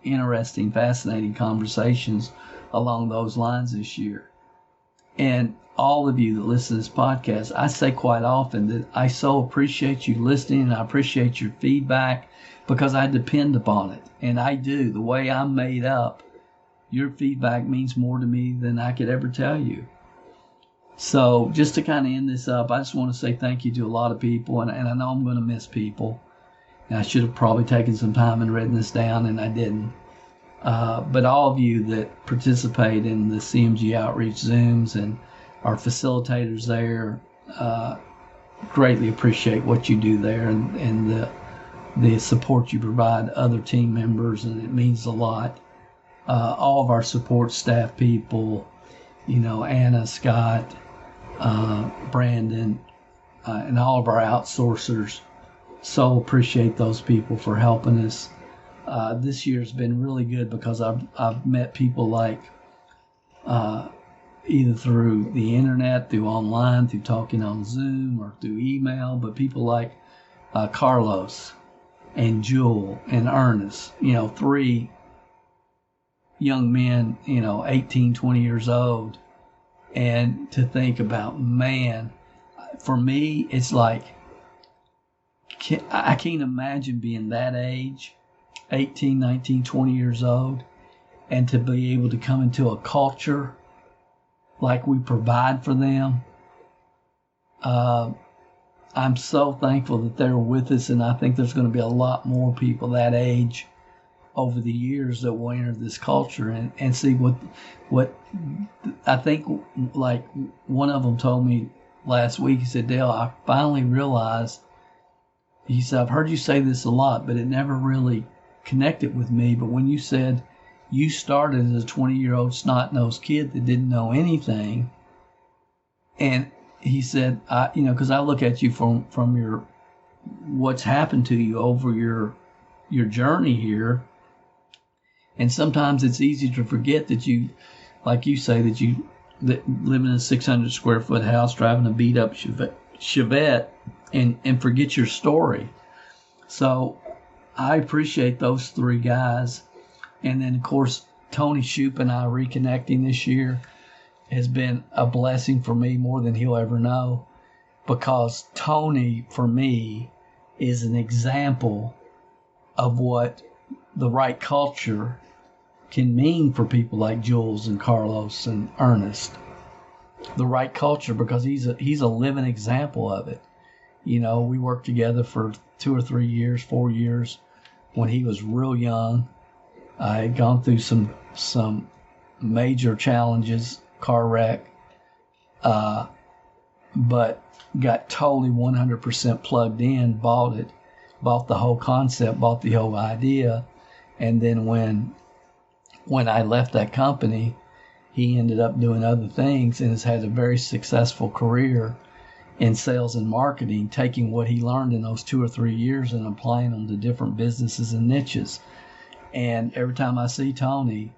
interesting, fascinating conversations along those lines this year. And all of you that listen to this podcast, I say quite often that I so appreciate you listening, and I appreciate your feedback because I depend upon it. And I do. The way I'm made up, your feedback means more to me than I could ever tell you. So just to kind of end this up, I just want to say thank you to a lot of people, and I know I'm going to miss people. And I should have probably taken some time and written this down, and I didn't. But all of you that participate in the CMG Outreach Zooms and our facilitators there, greatly appreciate what you do there and the support you provide other team members, and it means a lot. All of our support staff people, Anna, Scott, Brandon, and all of our outsourcers. So appreciate those people for helping us. This year's been really good because I've met people like either through the internet, through online, through talking on Zoom, or through email, but people like Carlos and Jewel and Ernest, 3 young men, 18, 20 years old. And to think about, man, for me, it's like, I can't imagine being that age, 18, 19, 20 years old, and to be able to come into a culture like we provide for them. I'm so thankful that they're with us, and I think there's going to be a lot more people that age over the years that will enter this culture and see what I think. Like one of them told me last week, he said, Dale, I finally realized, he said, I've heard you say this a lot, but it never really connected with me. But when you said you started as a 20-year-old snot-nosed kid that didn't know anything, and he said, because I look at you from your what's happened to you over your journey here, and sometimes it's easy to forget that you, like you say, that live in a 600 square foot house, driving a beat up Chevette, and forget your story. So I appreciate those 3 guys. And then, of course, Tony Shoup and I reconnecting this year has been a blessing for me more than he'll ever know, because Tony, for me, is an example of what the right culture can mean for people like Jules and Carlos and Ernest. The right culture, because he's a living example of it. We worked together for 2 or 3 years, 4 years when he was real young. I had gone through some major challenges, car wreck, but got totally 100% plugged in, bought the whole concept, bought the whole idea. And then when I left that company, he ended up doing other things and has had a very successful career in sales and marketing, taking what he learned in those 2 or 3 years and applying them to different businesses and niches. And every time I see Tony,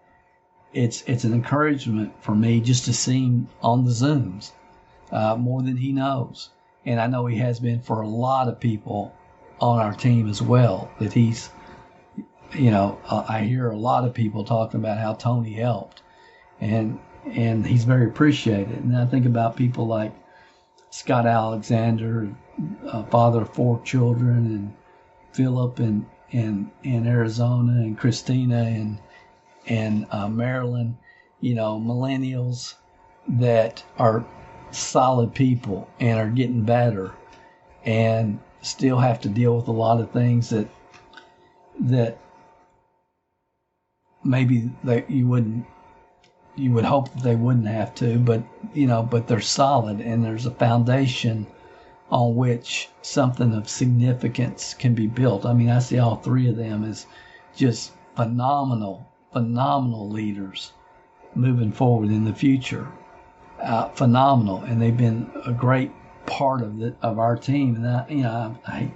it's an encouragement for me just to see him on the Zooms more than he knows. And I know he has been for a lot of people on our team as well, that he's I hear a lot of people talking about how Tony helped, and he's very appreciated. And I think about people like Scott Alexander, father of 4 children, and Philip in Arizona, and Christina and Maryland, millennials that are solid people and are getting better and still have to deal with a lot of things that maybe that you would hope that they wouldn't have to, but they're solid, and there's a foundation on which something of significance can be built. I mean, I see all 3 of them as just phenomenal leaders moving forward in the future. Phenomenal, and they've been a great part of our team. And I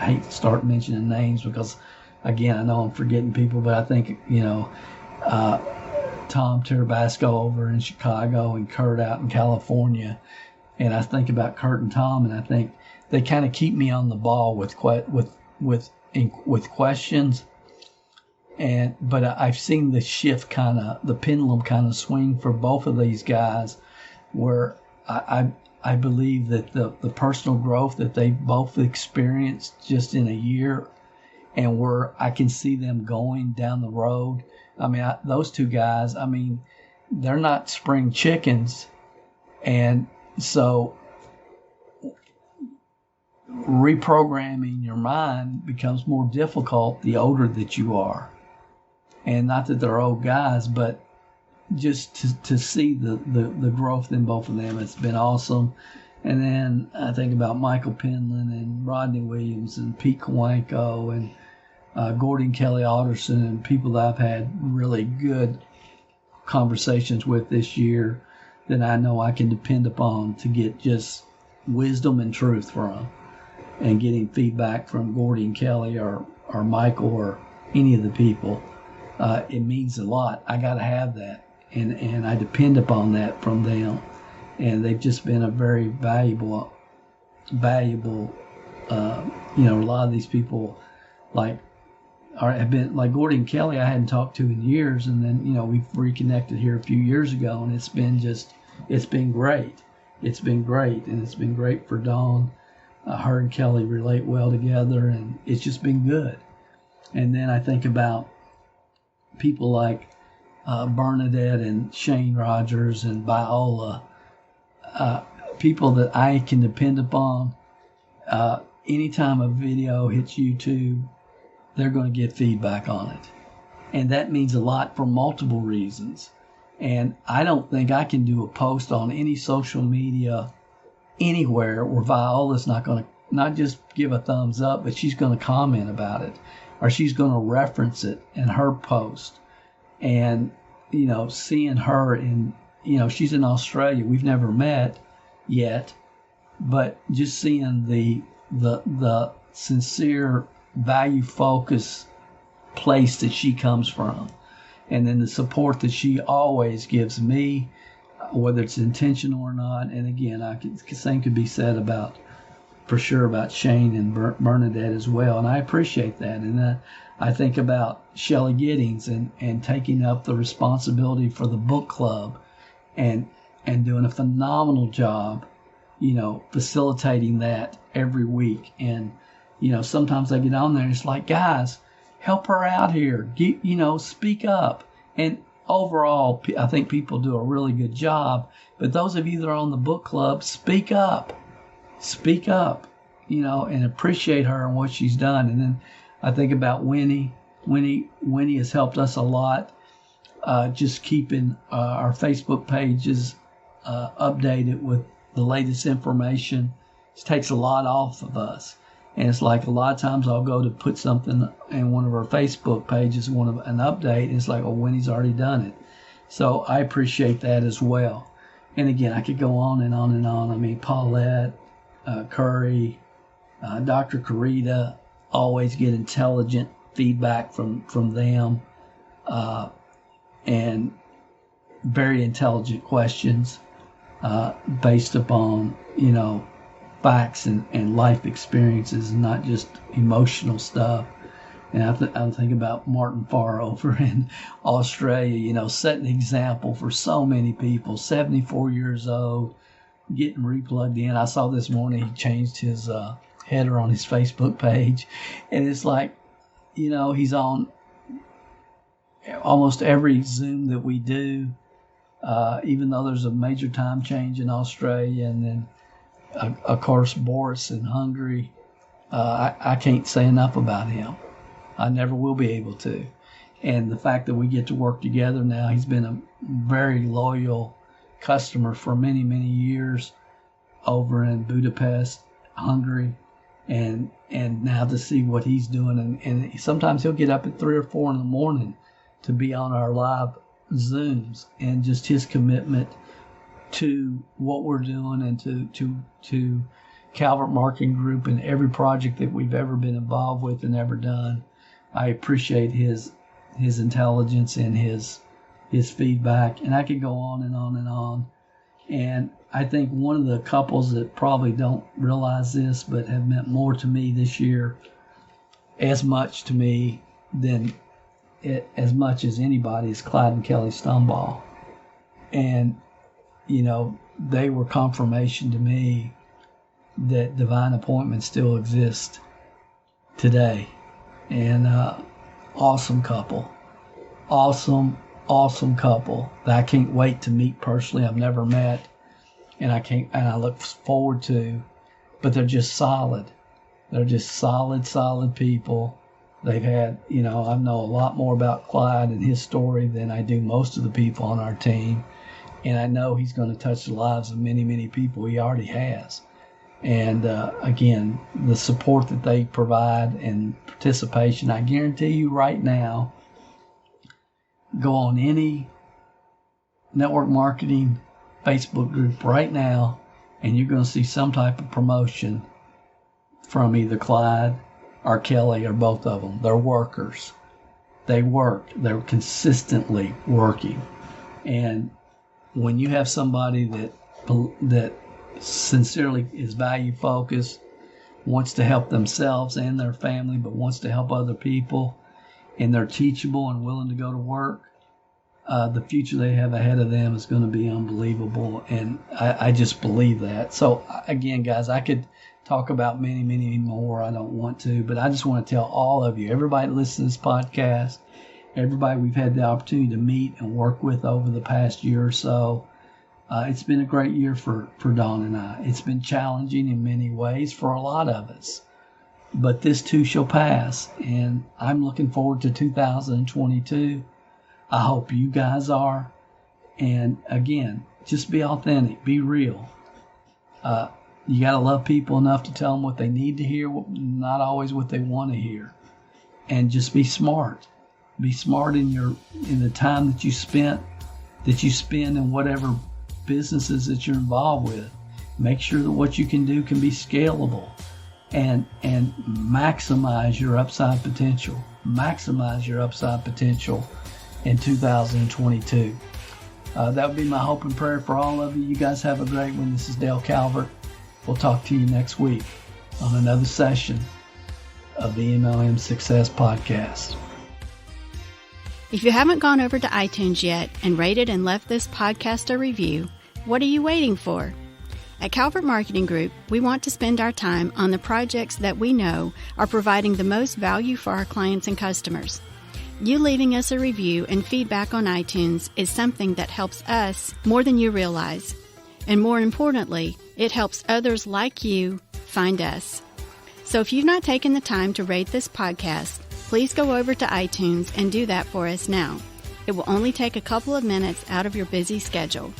hate to start mentioning names because, again, I know I'm forgetting people, but I think Tom Terabasco over in Chicago and Kurt out in California, and I think about Kurt and Tom, and I think they kind of keep me on the ball with questions. But I've seen the shift the pendulum kind of swing for both of these guys, where I believe that the personal growth that they both experienced just in a year, and where I can see them going down the road. I mean, those 2 guys, I mean, they're not spring chickens. And so reprogramming your mind becomes more difficult the older that you are. And not that they're old guys, but just to see the growth in both of them, it's been awesome. And then I think about Michael Penland and Rodney Williams and Pete Kwanko and Gordon Kelly Alderson, and people that I've had really good conversations with this year that I know I can depend upon to get just wisdom and truth from. And getting feedback from Gordon Kelly or Michael or any of the people, it means a lot. I got to have that, and I depend upon that from them. And they've just been a very valuable. A lot of these people have been like Gordon Kelly. I hadn't talked to in years, and then we've reconnected here a few years ago, and it's been great. It's been great, and it's been great for Dawn. Her and Kelly relate well together, and it's just been good. And then I think about people like Bernadette and Shane Rogers and Viola, people that I can depend upon. Anytime a video hits YouTube, they're going to get feedback on it. And that means a lot for multiple reasons. And I don't think I can do a post on any social media anywhere where Viola's not going to not just give a thumbs up, but she's going to comment about it, or she's going to reference it in her post. And, seeing her she's in Australia. We've never met yet, but just seeing the sincere, value-focused place that she comes from, and then the support that she always gives me, whether it's intentional or not. And again, the same could be said about Shane and Bernadette as well, and I appreciate that. And I think about Shelley Giddings and taking up the responsibility for the book club, and doing a phenomenal job, facilitating that every week. And sometimes I get on there and it's like, guys, help her out here. Speak up. And overall, I think people do a really good job. But those of you that are on the book club, speak up, and appreciate her and what she's done. And then I think about Winnie. Winnie has helped us a lot, just keeping our Facebook pages updated with the latest information. It takes a lot off of us. And it's like a lot of times I'll go to put something in one of our Facebook pages, an update, and it's like, oh, Winnie's already done it. So I appreciate that as well. And again, I could go on and on and on. I mean, Paulette, Curry, Dr. Carita, always get intelligent feedback from them, and very intelligent questions based upon, facts and life experiences, and not just emotional stuff. And I'm thinking about Martin Farr over in Australia, setting an example for so many people, 74 years old, getting replugged in. I saw this morning he changed his header on his Facebook page. And it's like, he's on almost every Zoom that we do, even though there's a major time change in Australia. And then, of course, Boris in Hungary. I can't say enough about him. I never will be able to. And the fact that we get to work together now, he's been a very loyal customer for many, many years over in Budapest, Hungary. And now to see what he's doing. And sometimes he'll get up at 3 or 4 in the morning to be on our live Zooms, and just his commitment to what we're doing and to Calvert Marketing Group and every project that we've ever been involved with and ever done. I appreciate his intelligence and his feedback, and I could go on and on and on. And I think one of the couples that probably don't realize this, but have meant more to me this year, as much to me as much as anybody, is Clyde and Kelly Stumbaugh. And they were confirmation to me that divine appointments still exist today. And awesome couple. Awesome couple that I can't wait to meet personally. I've never met, and I look forward to, but they're just solid. They're just solid people. They've had, I know a lot more about Clyde and his story than I do most of the people on our team. And I know he's going to touch the lives of many, many people. He already has. And again, the support that they provide and participation, I guarantee you right now, go on any network marketing Facebook group right now, and you're going to see some type of promotion from either Clyde or Kelly or both of them. They're workers. They work. They're consistently working. And when you have somebody that sincerely is value focused, wants to help themselves and their family, but wants to help other people, and they're teachable and willing to go to work, the future they have ahead of them is going to be unbelievable. And I just believe that. So again, guys, I could talk about many, many more. I don't want to, but I just want to tell all of you, everybody that listens to this podcast, everybody we've had the opportunity to meet and work with over the past year or so, it's been a great year for Dawn and I. It's been challenging in many ways for a lot of us, but this too shall pass. And I'm looking forward to 2022. I hope you guys are. And again, just be authentic, be real. You got to love people enough to tell them what they need to hear, not always what they want to hear. And just be smart. Be smart in the time that you spend in whatever businesses that you're involved with. Make sure that what you can do can be scalable, and maximize your upside potential. Maximize your upside potential in 2022. That would be my hope and prayer for all of you. You guys have a great one. This is Dale Calvert. We'll talk to you next week on another session of the MLM Success Podcast. If you haven't gone over to iTunes yet and rated and left this podcast a review, what are you waiting for? At Calvert Marketing Group, we want to spend our time on the projects that we know are providing the most value for our clients and customers. You leaving us a review and feedback on iTunes is something that helps us more than you realize. And more importantly, it helps others like you find us. So if you've not taken the time to rate this podcast, please go over to iTunes and do that for us now. It will only take a couple of minutes out of your busy schedule.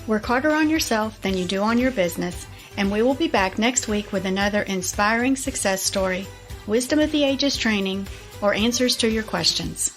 Work harder on yourself than you do on your business, and we will be back next week with another inspiring success story, wisdom of the ages training, or answers to your questions.